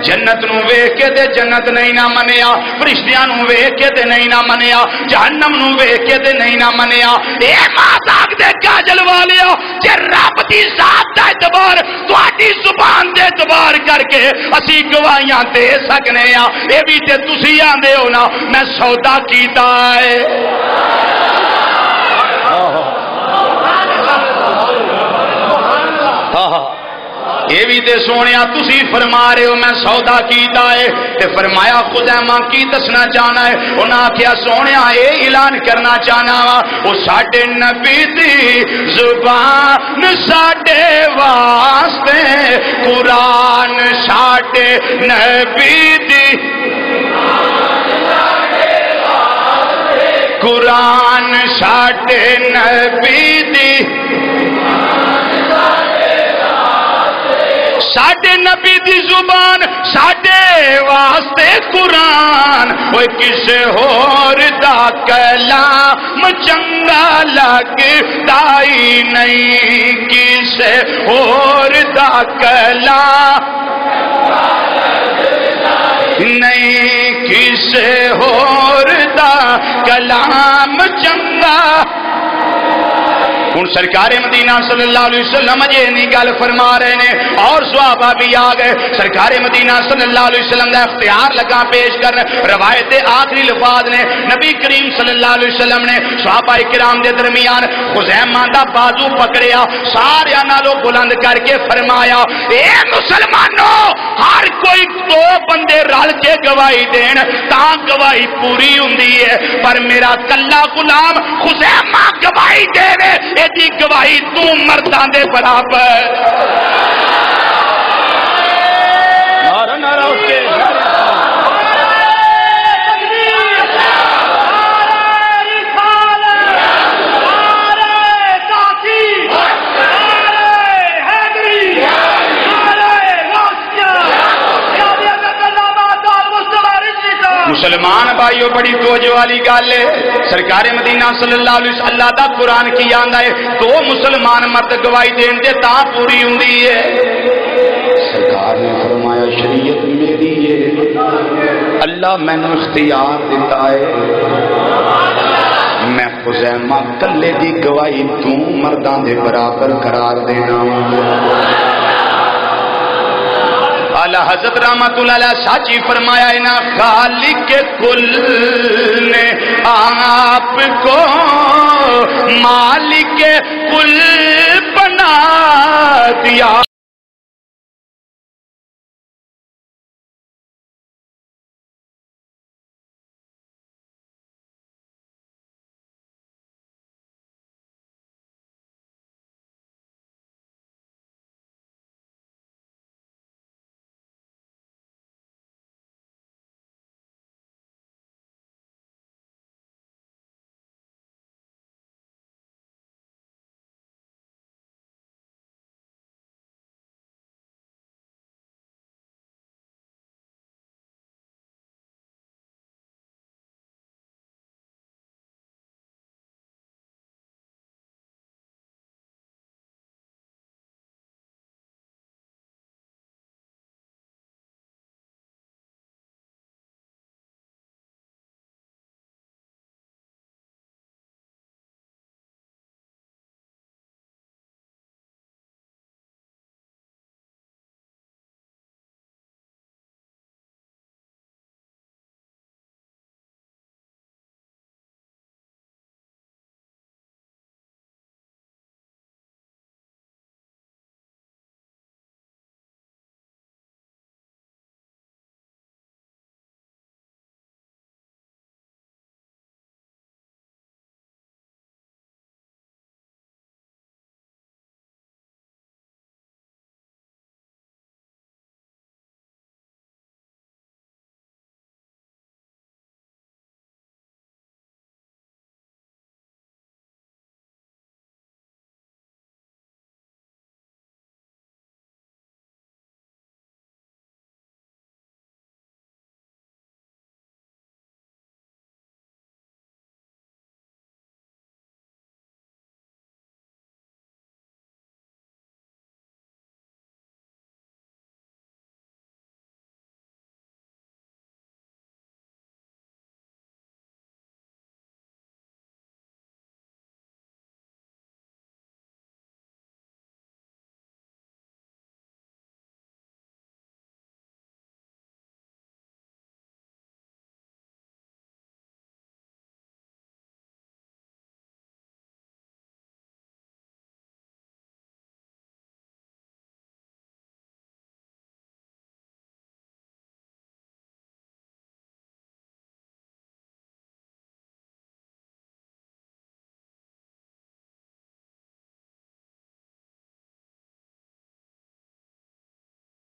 جنت نو ویکھ کے تے جنت نہیں نہ منیا. فرشتیاں نو ویکھ کے تے نہیں نہ منیا. جہنم نو ویکھ کے تے نہیں نہ منیا. اے مازاگ دے کاجل والیا جے رب دی ذات دا اعتبار تہاڈی زبان دے اعتبار کر کے اسی گواہیاں دے سکنے ہاں. اے بھی تے تسی آندے ہو نا میں سودا کیتا ہے. یہ بھی تے سونیا تسی فرما رہے ہو میں سودا کیتا ہے. تے فرمایا خزیمہ کی دسنا چاہنا ہے. انہاں آخیا سونیا اے اعلان کرنا چاہنا وا وہ ساڈے نبی دی زبان ساڈے واسطے قرآن ساڈے نبی دی قرآن ساڈے نبی دی ساڈے نبی دی زبان ساڈے واسطے قرآن وہ کسے ہور دا کلام چنگا لگدا ہی نہیں. کسے ہور دا کلام نہیں کسے ہور دا کلام چنگا ہن سرکار مدینہ صلی اللہ علیہ وسلم یہ نہیں گل فرما رہے نے اور صحابہ بھی آ گئے. سرکار مدینہ صلی اللہ علیہ وسلم کا اختیار لگا پیش کر. روایت آخری لفاظ نے نبی کریم صلی اللہ علیہ وسلم نے صحابہ کرام دے درمیان خزیمہ دا بازو پکڑیا, سارے نالوں بلند کر کے فرمایا اے مسلمانوں, ہر کوئی دو بندے رل کے گواہی دین تاں گواہی پوری ہوندی ہے, پر میرا کلا غلام خزیمہ گواہی دے ایدی گواہی تو مردان دے برابر. نعرہ نعرہ اس کے مسلمان بھائیو بڑی توجہ والی گل ہے. سرکار مدینہ صلی اللہ علیہ وسلم اللہ دا قرآن کی آندا ہے دو مسلمان مرد گواہی دین دے تاں پوری ہوندی ہے. سرکار نے فرمایا شریعت میری ہے, اللہ میں نے اختیار دیتا ہے, میں خزیمہ کلے دی گواہی دو مرداں دے برابر قرار دینا. اعلی حضرت رحمت اللہ علیہ ساچی فرمایا ہے نا, خالق کل نے آپ کو مالک کل بنا دیا.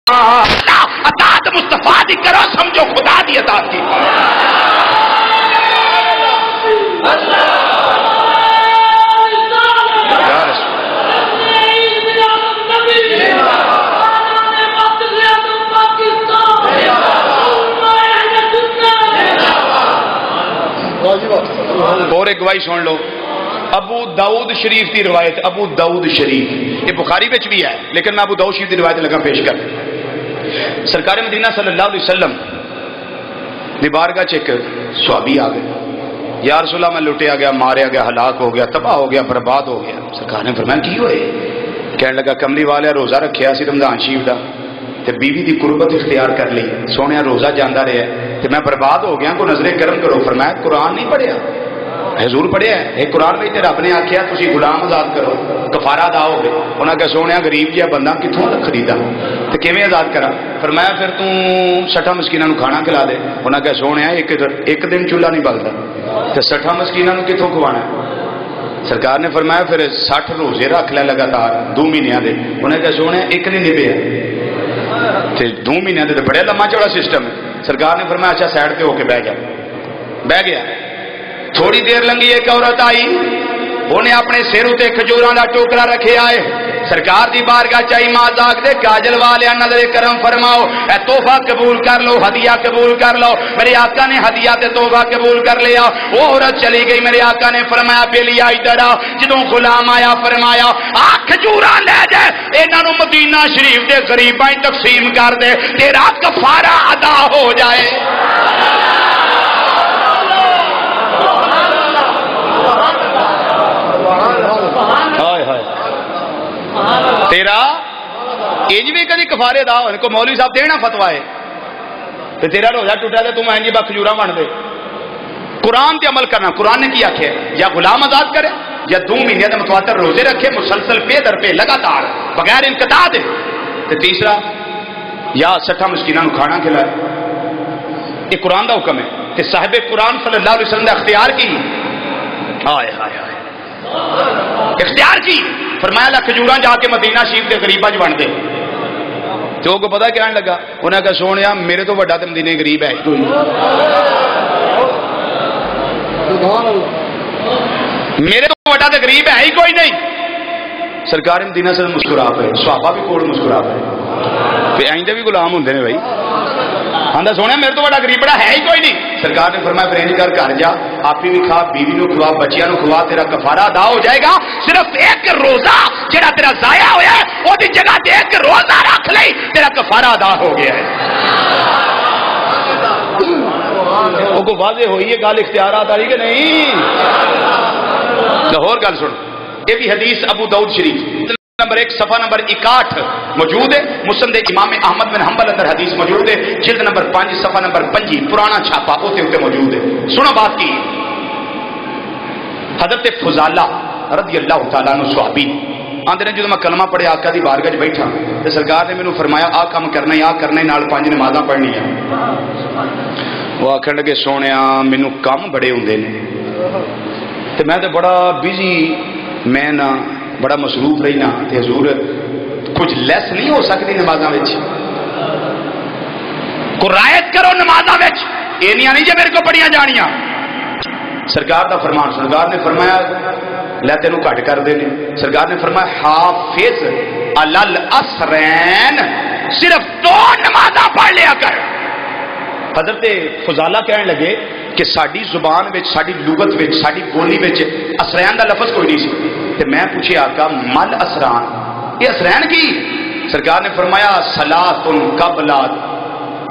اطاعت مصطفیٰ دی کرو سمجھو خدا دی اطاعت کی. اور ایک گواہی سن لو. ابو داؤد شریف کی روایت, ابو داؤد شریف یہ بخاری میں بھی ہے لیکن میں ابو داؤد شریف کی روایت لگا پیش کر. سرکار مدینہ صلی اللہ علیہ وسلم دی بارگاہ چ ایک صحابی آ گئے, یا رسول اللہ میں لٹیا گیا، ماریا گیا، ہلاک ہو گیا، تباہ ہو گیا، برباد ہو گیا۔ سرکار نے فرمایا کی ہوئے؟ کہنے لگا کملی والے روزہ رکھیا سی رمضان شریف دا تے بیوی دی قربت اختیار کر لی، سونے روزہ جانا رہا تے میں برباد ہو گیا، کو نظر کرم کرو۔ فرمایا قرآن نہیں پڑھیا؟ حضور پڑھیا ہے یہ قرآن میں تے رب نے آخیا تسی غلام آزاد کرو، کفارہ ادا ہو گئے۔ انہاں کہ سونے غریب جہا بندہ کتوں خریدا تے کیویں آزاد کرا؟ فرمایا پھر تو 60 مسکیناں نو کھانا کھلا دے۔ انہاں کہ سونے ایک دن چولہا نہیں بلدا تے 60 مسکیناں نو کتوں کھوانا؟ سرکار نے فرمایا پھر 60 روزے رکھ لے لگاتار 2 مہینوں دے۔ انہیں کہ سونے ایک نہیں نبھیا تے 2 مہینے دے بڑے لمبا چوڑا سسٹم ہے۔ سرکار نے فرمایا اچھا سائڈ پہ ہو کے بہ جا، بہ گیا۔ تھوڑی دیر لنگی ایک عورت آئی، انہیں اپنے سر تے کھجوراں دا ٹوکرا رکھے آئے، سرکار دی بارگاہ چائی مازاق دے کاجل والے نظر کرم فرماؤ، اے تحفہ قبول کر لو، ہدیہ قبول کر لو۔ میرے آقا نے ہدیہ تے تحفہ قبول کر لیا۔ وہ عورت چلی گئی، میرے آقا نے فرمایا بیلیا ادھر آ۔ جدوں غلام آیا فرمایا آ کھجوراں لے جا، انہاں نو مدینہ شریف دے غریباں تقسیم کر دے، تیرا کفارہ ادا ہو جائے۔ تیرا انج بھی کدی کفارے دا ہو کو مولوی صاحب دینا فتوا ہے تے تیرا روزہ ٹوٹا تے تم انج کھجوراں بن دے۔ قرآن تے عمل کرنا، قرآن نے کیا کیا؟ یا غلام آزاد کرے یا 2 مہینے دے متواتر روزے رکھے مسلسل پہ در پہ لگاتار بغیر انقطاع دے، تے تیسرا یا 60 مسکیناں نو کھانا کھلائے۔ یہ قرآن دا حکم ہے کہ صاحب قرآن صلی اللہ علیہ وسلم نے اختیار کی، ہائے ہائے ہائے اختیار کی، فرمایا لا کھجوراں جا کے مدینہ شریف دے غریباں چ بن دے۔ تو کو پتہ کہنے لگا، انہیں کہا سونیا میرے تو بڑا تے مدینے غریب ہے کوئی، میرے تو بڑا تے غریب ہے ہی کوئی نہیں۔ سرکار مدینہ سے مسکرا پے، صحابہ بھی کوڑ مسکرا پے، تے آئندے بھی غلام ہوندے نے بھائی۔ آندا سونے میرے تو بڑا غریب بڑا ہے ہی کوئی نہیں۔ سرکار نے فرمایا پھر انج کر گھر جا، آپ بھی کھا، بیوی نو کھوا، بچیاں نو کھوا، تیرا کفارہ ادا ہو جائے گا۔ صرف ایک روزہ جڑا تیرا ضائع ہویا ہے وہ دی جگہ تے ایک روزہ رکھ لئی، تیرا کفارہ ادا ہو گیا ہے۔ وہ کو واضح ہوئی ہے گل اختیارات والی کہ نہیں؟ لاہور گل سن، یہ بھی حدیث ابو داؤد شریف نمبر 1 صفحہ نمبر 61 موجود ہے، مسند امام احمد بن حنبل اندر حدیث موجود ہے، جلد نمبر 5 صفحہ نمبر 25 پرانا چھاپا اوتے موجود ہے۔ سنو بات کی، حضرت فضالہ رضی اللہ تعالیٰ عنہ صحابی آندے نے جدوں میں کلمہ پڑھے آقا دی بارگاہ وچ بیٹھا تے سرکار نے مینوں فرمایا آ کام کرنا ہے، آ کرنا ہے، نال 5 نمازاں پڑھنی ہیں۔ وہ آکھن لگے سونیا مینوں کم بڑے ہوندے نے تے میں تے بڑا بزی، میں نہ بڑا مصروف رہنا تے حضور کچھ لیس نہیں ہو سکتی نمازاں وچ، کو رعایت کرو نمازاں وچ، اینیاں نہیں جے میرے کو پڑھیاں جانیاں۔ سرکار دا فرمان، سرکار نے فرمایا لے تینوں گھٹ کر دے نے۔ سرکار نے فرمایا حافظ علی الاسرین، صرف 2 نمازاں پڑھ لیا کر۔ حضرت فضالہ کہنے لگے کہ ساڈی زبان وچ، ساڈی لغت وچ، ساڈی بولی وچ اسرین دا لفظ کوئی نہیں سی تے میں پوچھے آقا مل اسران، یہ اسرین کی؟ سرکار نے فرمایا صلاۃ قبل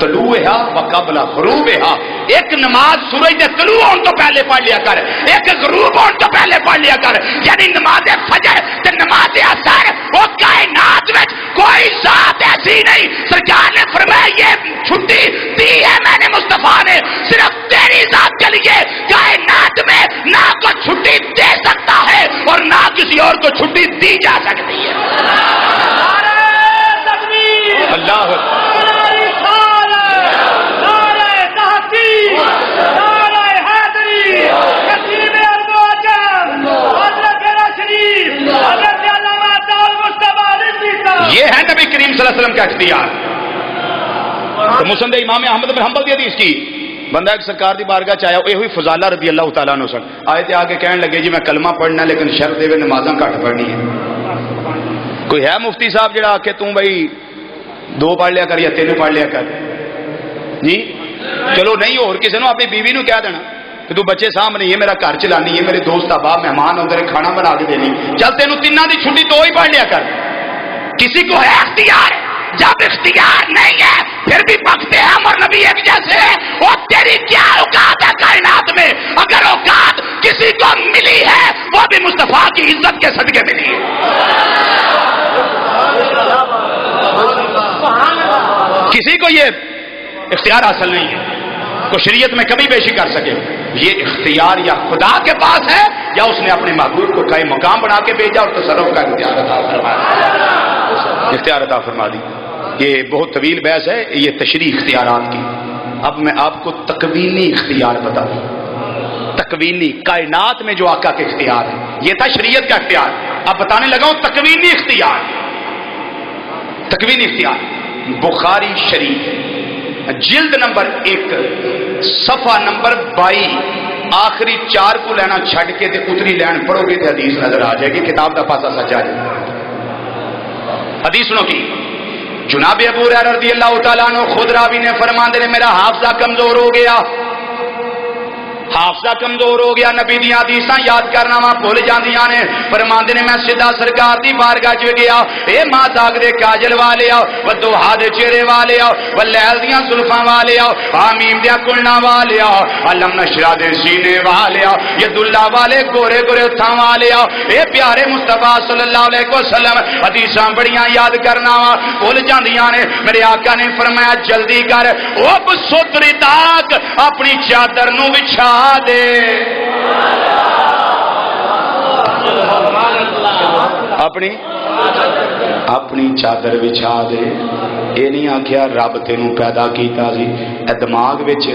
طلوعها وقبل غروبها، ایک نماز سورج کے طلوع ہونے تو پہلے پڑھ لیا کر، ایک غروب ہونے تو پہلے پڑھ لیا کر، یعنی نماز فجر تے نماز عصر وہ کائنات میں کوئی ذات ایسی نہیں۔ سرکار نے فرمایا یہ چھٹی دی ہے میں نے مصطفیٰ نے صرف تیری ذات کے لیے، کائنات میں نہ کوئی چھٹی دے سکتا ہے اور نہ کسی اور کو چھٹی دی جا سکتی ہے۔ اللہ یہ ہے نبی کریم صلی اللہ علیہ وسلم کا اختیار۔ تو مسند امام احمد بن حنبل دی حدیث کی بندہ ایک سرکار دی بارگاہ چاہیا، یہ ہوئی فضالہ رضی اللہ تعالیٰ عنہ سن آئے تے آگے کہنے لگے جی میں کلمہ پڑھنا لیکن شرط دے نمازاں گھٹ پڑھنی ہے۔ کوئی ہے مفتی صاحب جڑا آکھے توں بھائی 2 پڑھ لیا کر یا 3 پڑھ لیا کر جی؟ چلو نہیں اور کسی نو اپنی بیوی نو کہہ دینا کہ تو بچے سامنے یہ میرا گھر چلانی ہے، میرے دوست احباب مہمان ہوندے کھانا بنا کے دینی، چل تینوں 3 دی چھٹی 2 ہی پڑھ لیا کر۔ کسی کو ہے اختیار، جب اختیار نہیں ہے پھر بھی بکتے ہیں اور نبی ایک جیسے ہیں، وہ تیری کیا اوقات ہے کائنات میں؟ اگر اوقات کے صدقے ملی ہے. کسی کو یہ اختیار حاصل نہیں ہے کو شریعت میں کمی بیشی کر سکے. یہ اختیار یا خدا کے پاس ہے یا اس نے اپنے محبوب کو کئی مقام بنا کے بھیجا اور تصرف کا اختیار عطا فرما دی. یہ بہت طویل بحث ہے یہ تشریح اختیارات کی. اب میں آپ کو تکوینی اختیار بتا دوں. تکوینی کائنات میں جو آقا کے اختیار ہے یہ تھا شریعت کا اختیار. اب بتانے لگا ہوں تکوینی اختیار. تکوینی اختیار بخاری شریف جلد نمبر 1 صفحہ نمبر 22 آخری 4 کو لینا چھڑ کے تے اتری لین پڑھو گے تے حدیث نظر آ جائے گی. کتاب کا پاسا سجا ہے. حدیث سنو کی جناب ابو ہریرہ رضی اللہ تعالیٰ عنہ خود راوی نے فرماندے نے میرا حافظہ کمزور ہو گیا. حافظہ کمزور ہو گیا. نبی دی حدیثاں یاد کرنا وا بھول جاندیاں نے. فرماندے نے میں سیدھا سرکار دی بارگاہ چ گیا. اے ماں داغ دے کاجل والے آ و دوہا دے چہرے والے آ و لیل دیاں زلفاں والے آ حمیم دے کلنا والے آ علم نشرہ دے سینے والے آ ید اللہ والے گورے گورے ہتھاں والے آ. اے پیارے مصطفیٰ صلی اللہ علیہ وسلم حدیثاں بڑیاں یاد کرنا وا بھول جاندیاں نے. میرے آقا نے فرمایا جلدی کر او ستری تاک اپنی چادر نو بچھا دے. اپنی چادر بچھا دے. یہ نہیں آخیا رب تینوں پیدا کیتا سی اے دماغ وچ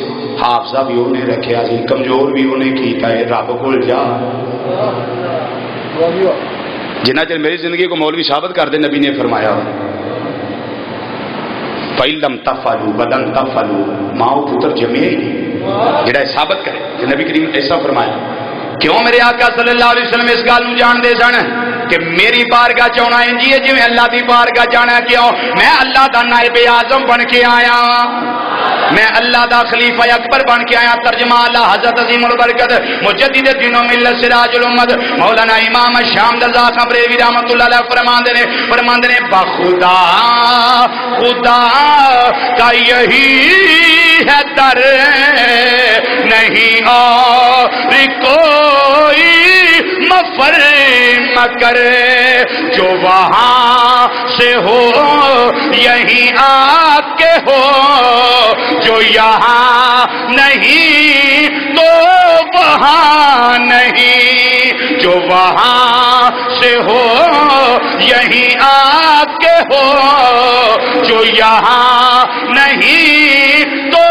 حافظہ بھی انہیں رکھیا سی کمزور بھی انہیں کیتا ہے. رب کول جا. جنہ چر میری زندگی کو مولوی ثابت کر دے نبی نے فرمایا فَإِلَّمْ تَفْعَلُوا وَلَنْ تَفْعَلُوا ماں پتر جمعے ہی جڑا ثابت کرے کہ نبی کریم ایسا فرمایا. کیوں میرے آقا صلی اللہ علیہ وسلم اس گل نو جان دے سن کہ میری بارگاہ چاہنا انجی ہے جی میں اللہ دی بارگاہ جانا. کیوں میں اللہ دا نائب اعظم بن کے آیا. میں اللہ دا خلیفہ اکبر بن کے آیا. ترجمہ اللہ حضرت عظیم البرکت مجدد دین و ملت سراج الامت مولانا امام شام رضا بریلوی رحمۃ اللہ علیہ فرماندے نے بخدا خدا کا یہی ہے در نہیں اور کوئی مفر مکر جو وہاں سے ہو یہیں آ کے ہو جو یہاں نہیں تو وہاں نہیں جو وہاں سے ہو یہیں آ کے ہو جو یہاں نہیں تو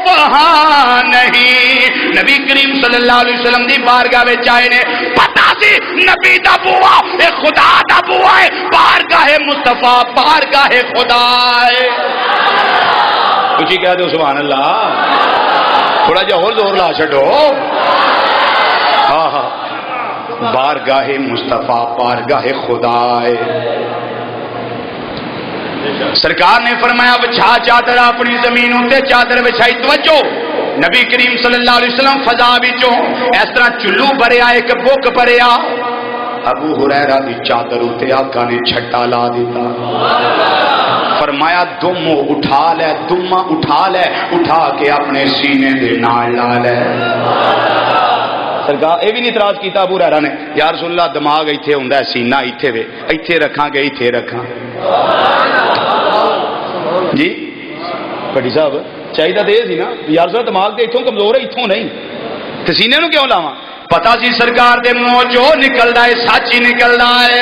وہاں نہیں. نبی کریم صلی اللہ علیہ وسلم دی بارگاہ وچ آئے نے پتہ سی نبی دا بوا اے خدا دا بوا ہے. بارگاہ مصطفیٰ بارگاہ خدا ہے. کچھ ہی کہہ دو سبحان اللہ. تھوڑا جا اور زور لا چھڈو. ہاں ہاں بارگاہ مصطفیٰ بارگاہ خدا ہے. سرکار نے فرمایا بچھا چادر اپنی زمین تے چادر بچھائی. توجہ نبی کریم صلی اللہ علیہ وسلم فضا وچوں اس طرح چلو بھریا ایک بک بھریا. ابو ہریرہ دی چادر تے آقا نے چھٹا لا دیتا. فرمایا دم اٹھا لے دم اٹھا لے اٹھا کے اپنے سینے دے نال لا لے. سرکار یہ بھی نہیں اعتراض کیتا ابو ہریرہ نے یا رسول اللہ دماغ ایتھے ہوندا ہے سینہ ایتھے وے ایتھے رکھاں گے ایتھے رکھاں. جی بڑی صاحب چاہیے تو یہ سی نا یار صاحب دماغ تے اتوں کمزور ہے اتوں نہیں تے سینے نو کیوں لاواں. پتا سی سرکار دے منہوں جو نکلدا ہے سچ ہی نکلدا ہے.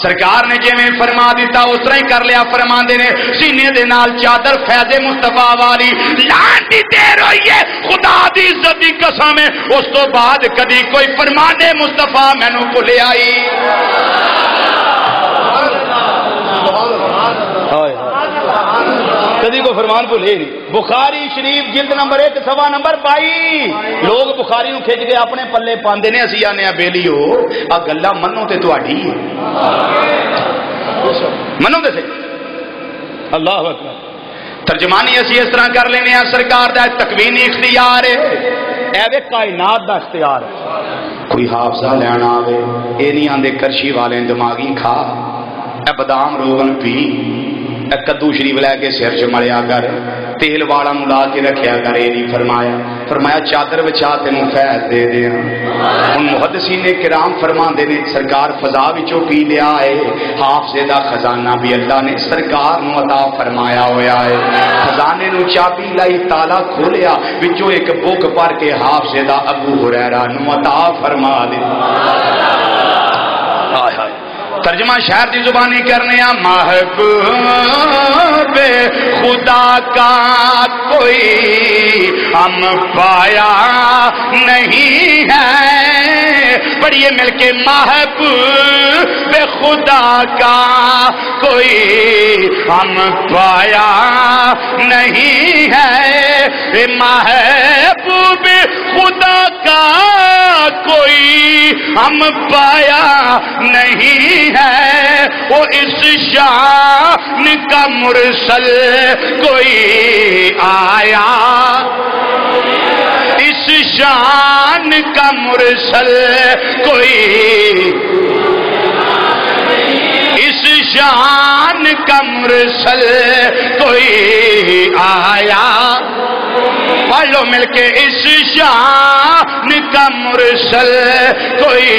سرکار نے جی میں فرما دیتا اس طرح ہی کر لیا. فرماندے نے سینے دے نال چادر فیض مصطفیٰ والی لان دی دیر ہوئی ہے خدا دی عزت دی قسم ہے. اس تو بعد کدی کوئی فرماندے مصطفیٰ مینوں بھلے آئی. کدی کو فرمان بھولے نہیں. بخاری شریف جلد نمبر 1 صفحہ نمبر 22 لوگ بخاری نو کھچ کے اپنے پلے پاندے نے. اسی آنے بیلیو آ گلا منو تے تہاڈی منو تے اللہ اکبر. ترجمانی اسی اس طرح کر لینے ہیں سرکار دا تکوینی اختیار ہے اے کائنات دا اختیار ہے. کوئی حافظہ لینا آوے اے نہیں آندے کرشی والے دماغی کھا اے بادام روغن پی کدو شریف لے کے سر چ ملیا کر، تیل والا لا کے رکھیا کر، یہ نہیں فرمایا۔ فرمایا چادر بچا تینوں فیض دے دیا۔ ہن محدثین کرام فرماندے نے سرکار فضا وچوں پی لیا ہے، حافظے دا خزانہ بھی اللہ نے سرکار نو عطا فرمایا ہویا ہے۔ خزانے نو چابی لائی، تالا کھولیا، وچوں ایک بک پڑھ کے حافظے دا ابو ہریرہ نو عطا فرما دتا۔ ہائے ہائے، ترجمہ شاعر دی زبانی کرنے ہیں، محبوب خدا کا کوئی ہم پایا نہیں ہے، پڑھیے مل کے، محبوب خدا کا کوئی ہم پایا نہیں ہے، محبوب خدا کا کوئی ہم پایا نہیں ہے، وہ اس شان کا مرسل کوئی آیا، اس شان کا مرسل کوئی، اس شان کا مرسل کوئی آیا، پڑھ لو مل کے، اس شان کا مرسل کوئی،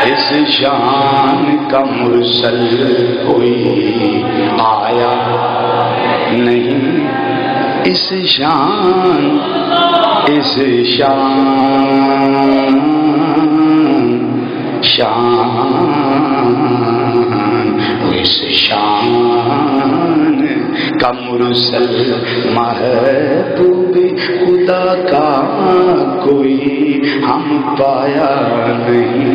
اس شان کا مرسل کوئی آیا نہیں، اس شان، اس شان، شان، اس شان کا مرسل محبوب خدا کا کوئی ہم پایا نہیں،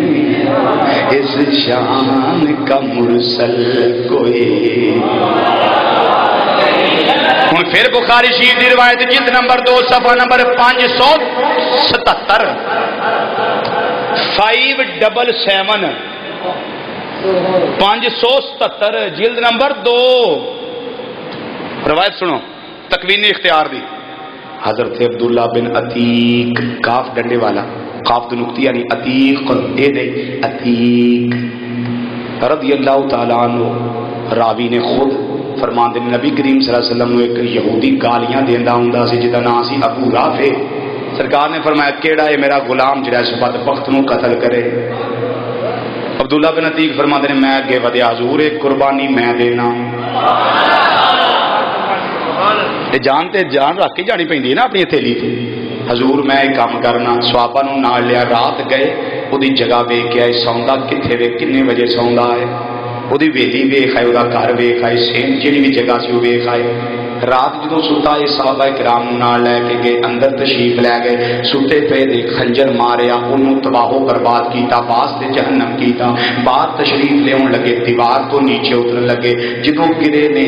اس شان کا مرسل کوئی۔ ہوں پھر بخاری شریف کی روایت جلد نمبر 2 صفحہ نمبر 577، 577 577 جلد نمبر 2، روایت سنو، تکوین اختیار دی، حضرت عبداللہ بن عتیق، کاف ڈنڈے والا، قاف دو نقطی یعنی عتیق، اے نہیں عتیق رضی اللہ تعالیٰ عنہ، راوی نے خود فرماندے نبی کریم صلی اللہ علیہ وسلم ایک یہودی گالیاں دیندا ہوندا سی جدا نام سی ابو رافع، سرکار نے فرمایا کیڑا ہے میرا غلام جڑا اس بدبخت نو قتل کرے؟ عبداللہ بن عتیق فرماندے نے میں اگے ودیا حضور ایک قربانی میں دینا، جان تے جان رکھ کے جانی پیندی ہے نا اپنی تھیلی تے، حضور میں ایک کام کرنا، صحابہ نو نال لیا، رات گئے وہی جگہ ویکھ کے آئے، سوندا کتنے وے کنے بجے سوندا ہے، وہی ویلی ویکھ آئے، وہ گھر ویکھ آئے، سیم جہی بھی جگہ سی وہ ویکھ آئے، رات جدو ستا ہے صحابہ کرام نال لے کے گئے، اندر تشریف لے گئے، ستے پہ دے خنجر ماریا، انہوں تباہ و برباد کیتا، باس تے جہنم کیتا، باہر تشریف لے لگے، دیوار تو نیچے اتر لگے، جدو گرے نے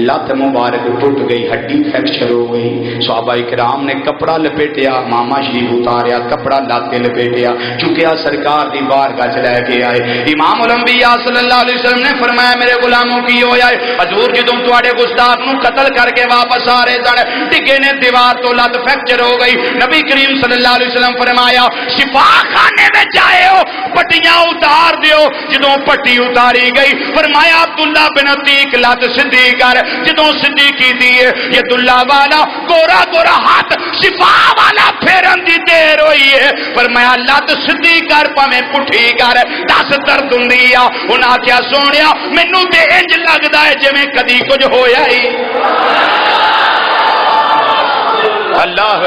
لت مبارک ٹوٹ گئی، ہڈی فریکچر ہو گئی، صحابہ کرام نے کپڑا لپیٹیا، ماما شریف اتاریا، کپڑا لاتے لپیٹیا، چکیا سرکار دی بارگاہ چ لے کے آئے، امام الانبیاء صلی اللہ علیہ وسلم نے فرمایا میرے غلاموں کی ہو جائے، حضور جدوں تواڈے گستاخ نو قتل کر کے واپس آ رہے سن، ڈگے نے دیوار تو لت فریکچر ہو گئی، نبی کریم صلی اللہ علیہ وسلم فرمایا شفا خانے میں جائے ہو، پٹیاں اتار دیو، جدوں پٹی اتاری گئی فرمایا عبداللہ بن عتیق لت سدھی کر، جدوں سدھی کی دیے یہ دلہ والا گورا گورا ہاتھ شفا والا پھیرن دی دیر ہوئی ہے، فرمایا لت سدھی کر پاویں پٹھی کر، دس درد ہوندی آ، انہاں آکھیا سونیا مینوں تے انج لگدا ہے جویں کدی کچھ ہویا ہی۔ اللہ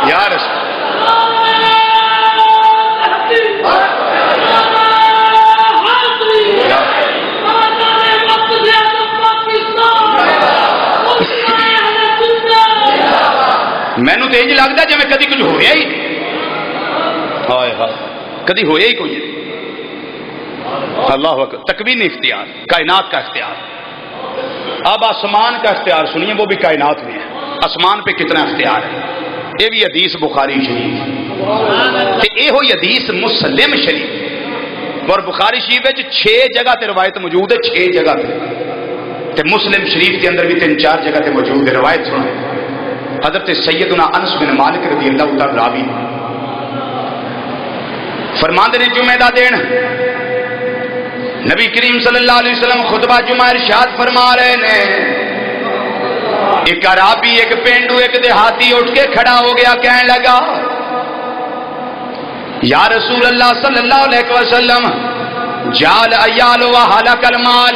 یا رسول مینو تو یہ لگتا جی میں کدی کچھ ہویا ہی ہائے ہائے کدی ہویا ہی کوئی نہیں۔ اللہ اکبر، تکوین اختیار، کائنات کا اختیار۔ اب آسمان کا اختیار سنیے، وہ بھی کائنات میں ہے، آسمان پہ کتنا اختیار ہے، یہ بھی حدیث بخاری شریف تے یہ ہوئی حدیث مسلم شریف، اور بخاری شریف ہے 6 جگہ تے روایت موجود ہے، 6 جگہ تے مسلم شریف کے اندر بھی 3-4 جگہ تے موجود ہے۔ روایت سنیں، حضرت سیدنا انس بن مالک رضی اللہ تعالی راوی فرماندے نے جمعہ دا دن نبی کریم صلی اللہ علیہ وسلم خطبہ جمعہ ارشاد فرما رہے نے، ایک عرابی ایک پینڈو ایک دیہاتی اٹھ کے کھڑا ہو گیا، کہنے لگا یا رسول اللہ صلی اللہ علیہ وسلم جال ایال و حلق المال،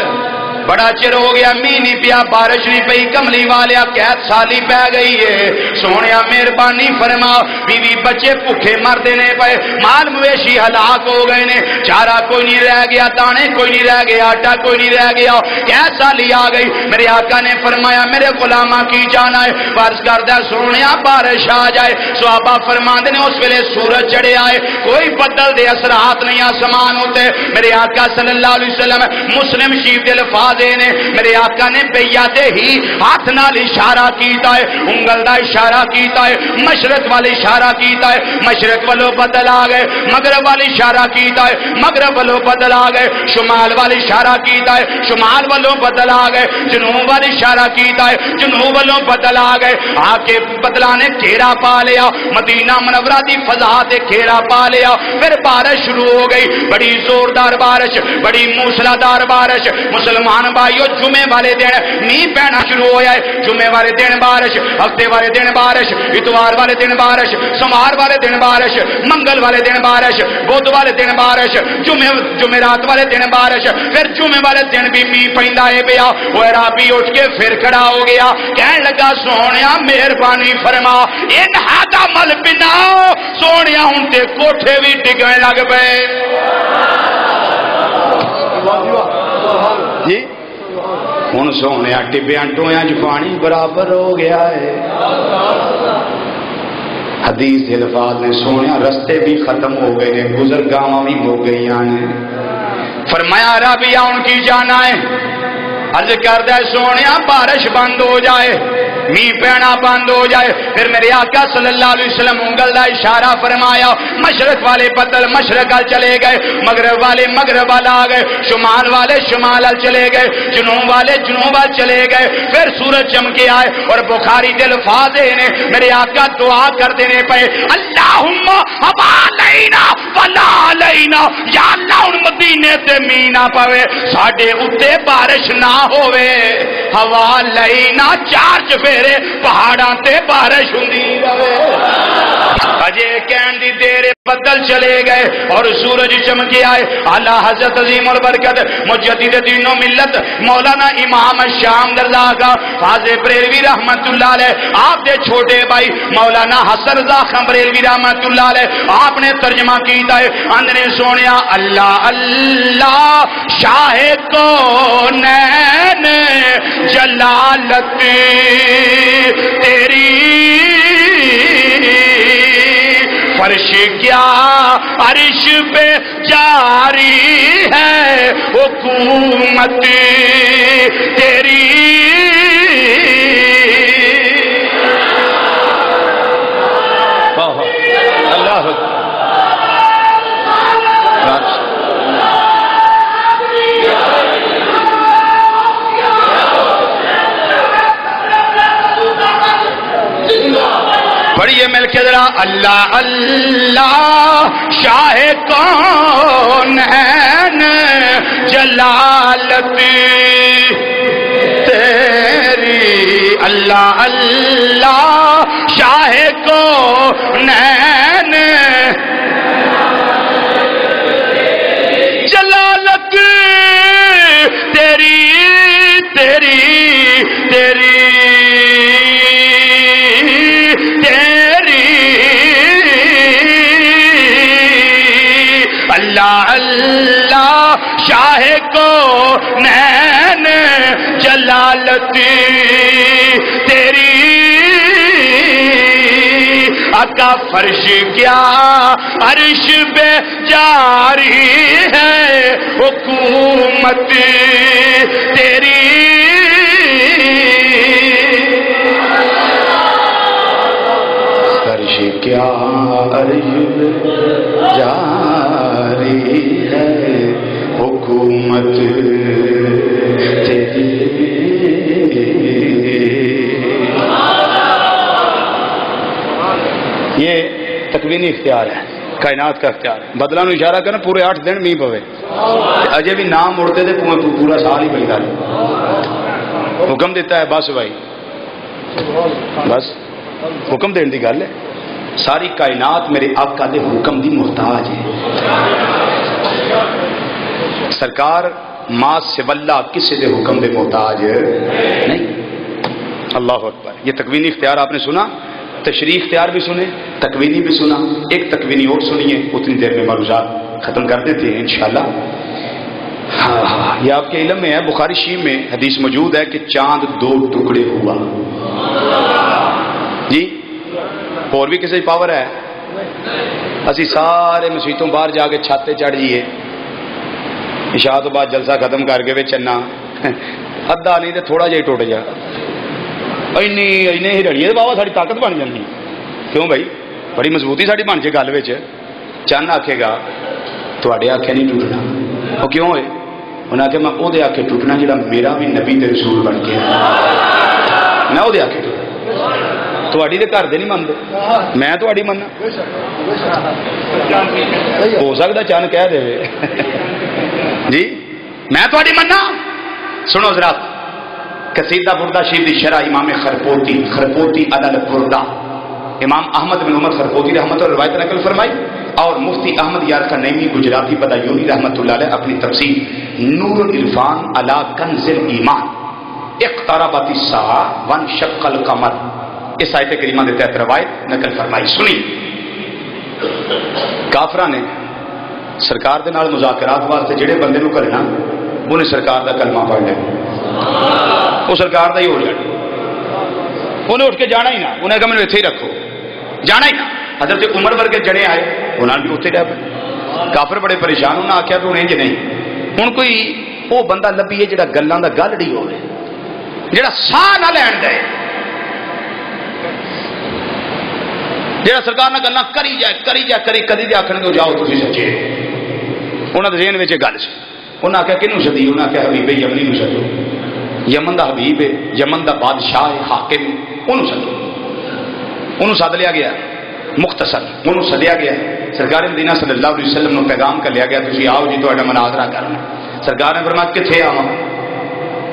بڑا چر ہو گیا می نہیں پیا، بارش نہیں پئی، کملی والیا قحط سالی پہ گئی ہے، سونیا مہربانی فرما، بیوی بچے بھوکے مردے نے پے، مال مویشی ہلاک ہو گئے نے، چارہ کوئی نہیں رہ گیا، دانے کوئی نہیں رہ گیا، آٹا کوئی نہیں رہ گیا، قحط سالی آ گئی۔ میرے آقا نے فرمایا میرے غلاماں کی جانا ہے، فرض کردہ سونیا بارش آ جائے۔ صحابہ فرماندے نے اس ویلے سورج چڑھے آئے، کوئی بدل دے اثرات نہیں آسمان ہوتے۔ میرے آقا صلی اللہ علیہ وسلم مسلم شریف دے الفاظ نے، میرے آقا نے بیادے ہی ہاتھ نال اشارہ کیتا ہے، انگل دا اشارہ کیتا ہے، مشرق والی اشارہ کیتا ہے، مشرق والو بدل آ گئے، مغرب والی اشارہ کیتا ہے، مغرب والو بدل آ گئے، شمال والی اشارہ کیتا ہے، شمال والو بدل آ گئے، جنوب والی اشارہ کیتا ہے، جنوب والو بدل آ گئے۔ آ کے بدلا نے گھیرا پا لیا، مدینہ منورہ دی فضا تے گھیرا پا لیا، پھر بارش شروع ہو گئی، بڑی زوردار بارش، بڑی موسلادھار بارش۔ مسلمان بھائیو جمعے والے دن نہیں پینا شروع ہوا ہے، جمعے والے دن بارش، ہفتے والے دن بارش، اتوار والے دن بارش، سوموار والے دن بارش، منگل والے دن بارش، بدھ والے دن بارش، جمعرات والے دن بارش، پھر جمعے والے دن بھی می پیندا ہے پیا۔ وہ عرابی اٹھ کے پھر کھڑا ہو گیا، کہنے لگا سونیا مہربانی فرما، ان ہادا مل بنا سونیا ہن تے کوٹھے بھی ڈگنے لگ پئے۔ جی ہوں سونے ٹبیاں ٹویاں چ پانی برابر ہو گیا ہے۔ حدیث الفاظ نے سونے رستے بھی ختم ہو گئے ہیں، گزرگاواں بھی ہو گئی ہیں۔ فرمایا رابعہ ان کی جانا ہے، عرض کردہ سونے بارش بند ہو جائے، می پینا بند ہو جائے، پھر میرے آقا صلی اللہ علیہ وسلم انگل دا اشارہ فرمایا، مشرق والے بدل مشرق ال چلے گئے، مغرب والے مغرب ال آ گئے، شمال والے شمال ال چلے گئے، جنوب والے جنوب ال چلے گئے، پھر سورج چمکے آئے اور بخاری دے الفاظ نے میرے آقا دعا کر دینے پے، اللہم ابا علینا ولا علینا، یا اللہ ان مدینے تے می نہ پوے، ساڈے اوتے بارش نہ ہوئے، ہوا لینا چار چفیرے پہاڑاں تے بارش ہوندی رہے۔ اجے کہن دی دیر بدل چلے گئے اور سورج چمکے آئے۔ اعلیٰ حضرت عظیم البرکت مجدد دین و ملت مولانا امام شام رضا کا فاضل بریلوی رحمت اللہ علیہ، آپ دے چھوٹے بھائی مولانا حسن رضا خان بریلوی رحمت اللہ علیہ، آپ نے ترجمہ کیتا ہے، اندرے سونیا اللہ اللہ شاہ کونین جلالت تیری، فرش کیا عرش پہ جاری ہے حکومت تیری۔ اللہ پڑھیے مل کے ذرا، اللہ اللہ شاہ کونین جلالت تیری، اللہ اللہ شاہ کونین جلالت تیری تیری تیری اللہ اللہ شاہ کونین جلالت تیری، آقا فرش کیا عرش پہ جاری ہے حکومت تیری۔ فرش کیا عرش پہ جاری ہے حکومت تیری۔ یہ تکوینی اختیار ہے، کائنات کا اختیار ہے. بدلہ نو اشارہ کرنا پورے 8 دن می پوے اجے بھی نام مڑتے تھے پورا سال ہی پہ حکم دیتا ہے بس بھائی بس حکم دین دی گل ہے. ساری کائنات میرے آقا دے حکم دی محتاج ہے. سرکار ما سواللہ کسی دے حکم دے محتاج نہیں. اللہ اکبر. یہ تکوینی اختیار آپ نے سنا, تشریح اختیار بھی سنے, تکوینی بھی سنا. ایک تکوینی اور سنیے, اتنی دیر میں معروضات ختم کر دیتے ہیں انشاءاللہ. یہ آپ کے علم میں ہے, بخاری شریف میں حدیث موجود ہے کہ چاند 2 ٹکڑے ہوا. جی اور بھی کسی پاور ہے؟ اسی سارے مسیتوں باہر جا کے چھاتے چڑھ جائیے, عشاء تو بعد جلسہ ختم کر کے چنا ادھا نہیں تو تھوڑا جہا ٹوٹ جا اینی ہی رڑیے بابا ساری طاقت بن جاتی. کیوں بھائی بڑی مضبوطی ساری بن جائے گل میں. چند آکھے گا تھوڑے آکھے نہیں ٹوٹنا. وہ کیوں ہوئے؟ انہیں آخیا میں وہ آکھے ٹوٹنا جڑا میرا بھی نبی تے رسول بن کے میں وہ آکھے ٹوٹنا. تھوڑی دے گھر دے نہیں منتے, میں تھوڑی مننا. ہو سکتا چند کہہ دے جی میں تھوڑی مننا. سنو ذرا قصیدہ بردہ شریف دی شرح امام خرپوتی عدل بردہ امام احمد بن عمر خرپوتی رحمت اللہ روایت نقل فرمائی, اور مفتی احمد یار کا نعیمی گجراتی بدایونی رحمت اللہ علیہ اپنی تفسیر نور العرفان علی کنز الایمان اقتربت الساعہ وانشق القمر اس آیت کریمہ کے تحت روایت نقل فرمائی. سنی کافرہ نے سرکار دے نال مذاکرات واسطے جڑے بندے نو کرنا انہیں سرکار دا کلمہ پڑھ لے, وہ سرکار دا ہی ہو جانا. انہیں اٹھ کے جانا ہی نہ, انہیں کہا میں اتنے ہی رکھو, جانا ہی نہ. حضرت عمر ورگے جڑے آئے انہوں نے بھی اتنے رہ پے. کافر بڑے پریشان, انہیں آخیا تو انہیں نہیں. ہوں کوئی وہ بندہ لبھی ہے جڑا گلاں دا گل ڈی ہوے, جڑا ساہ نہ لین دے, جڑا سرکار نہ گلاں کری جائے کدی دے آکھن گے جاؤ تسی سچے. انہاں دے ذہن وچ گل سی. انہاں آخیا کنوں سدی؟ انہاں آخیا حبیب یمنی نو سدو. یمن دا حبیب ہے, یمن دا بادشاہ ہے, حاکم, انہوں سدو. انہوں سد لیا گیا مختصر, انہوں سدیا گیا. سرکار مدینہ صلی اللہ علیہ وسلم نو پیغام کر لیا گیا تسی آؤ جی تہاڈا مناظرہ کرنا. سرکار نے فرمایا کتھے آواں؟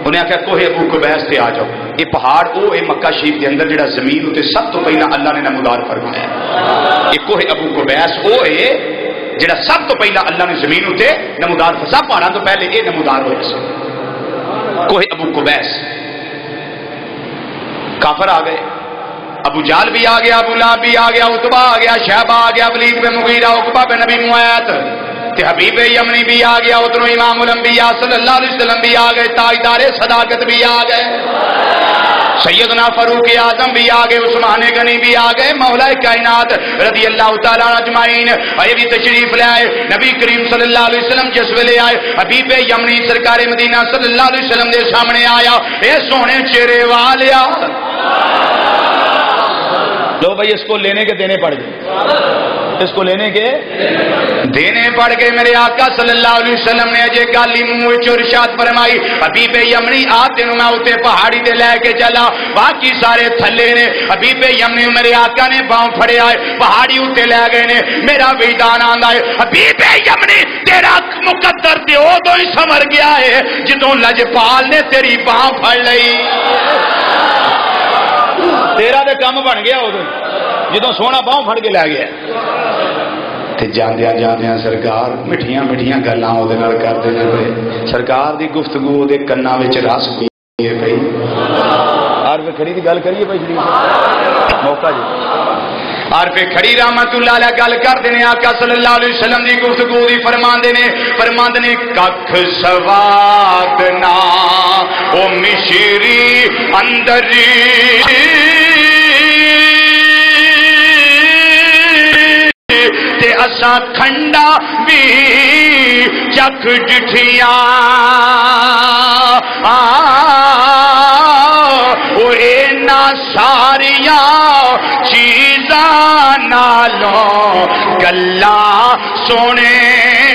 انہیں آخیا کوہ ابو قبیس تے آ جاؤ. یہ پہاڑ وہ ہے مکہ شریف کے اندر جڑا زمین تے سب تو پہلا اللہ نے نمودار فرمایا. یہ کوہ ابو قبیس وہ ہے جڑا سب تو پہلا اللہ نے زمین تے نمودار فرمایا. سب پہاڑاں تو پہلے یہ نمودار ہوئے سے کوہ ابو قبیس. کافر آ گئے, ابو جال بھی آ گیا, ابو لہب بھی آ گیا, عتبہ آ گیا, شیبہ آ گیا, ولید بن مغیرہ, عقبہ بن نبی معیط, حبیب یمنی بھی آ گیا, ادھر امام الانبیاء صلی اللہ علیہ وسلم بھی آ گئے, تاجدار صداقت بھی آ گئے, سیدنا فاروق اعظم بھی آ گئے, عثمان غنی بھی آ گئے, مولا کائنات رضی اللہ تعالیٰ اجمعین یہ بھی تشریف لے آئے. نبی کریم صلی اللہ علیہ وسلم جس ویلے آئے, حبیب یمنی سرکار مدینہ صلی اللہ علیہ وسلم کے سامنے آیا, اے سونے چہرے والیا. لو بھائی اس کو لینے کے دینے پڑ گئے, اس کو لینے کے دینے پڑ گئے. میرے آقا صلی اللہ علیہ وسلم نے اجے گالی منہ چ ارشاد فرمائی, حبیب یمنی آ تینوں میں اتنے پہاڑی تے لے کے چلا, باقی سارے تھلے نے. حبیب یمنی میرے آقا نے باؤں پھڑے آئے, پہاڑی اتنے لے گئے نے. میرا وجدان آندا ہے حبیب یمنی تیرا مقدر تے ادوں ہی سمر گیا ہے جدوں لجپال نے تیری باں پھڑ لئی. تیرا دے کام بن گیا ادو جدوں سونا باؤں پھڑ کے لے گیا. جاندیا جاندیا سرکار مٹھیاں مٹھیاں گلاں وہ کرتے پے. سرکار دی گفتگو دے کنا وچ رس پیے پئی. عارف کھڑی دی گل کریے بھائی شریف موقع جی. عارف کھڑی رحمت اللہ علیہ گل کرتے ہیں آقا صلی اللہ علیہ وسلم دی گفتگو دی فرماندے نے ککھ سواد نہ او مشری اندری تے اساں کھنڈا بھی چکھ ڈٹھیاں اینا ساریاں چیزاں نالوں گلاں سونے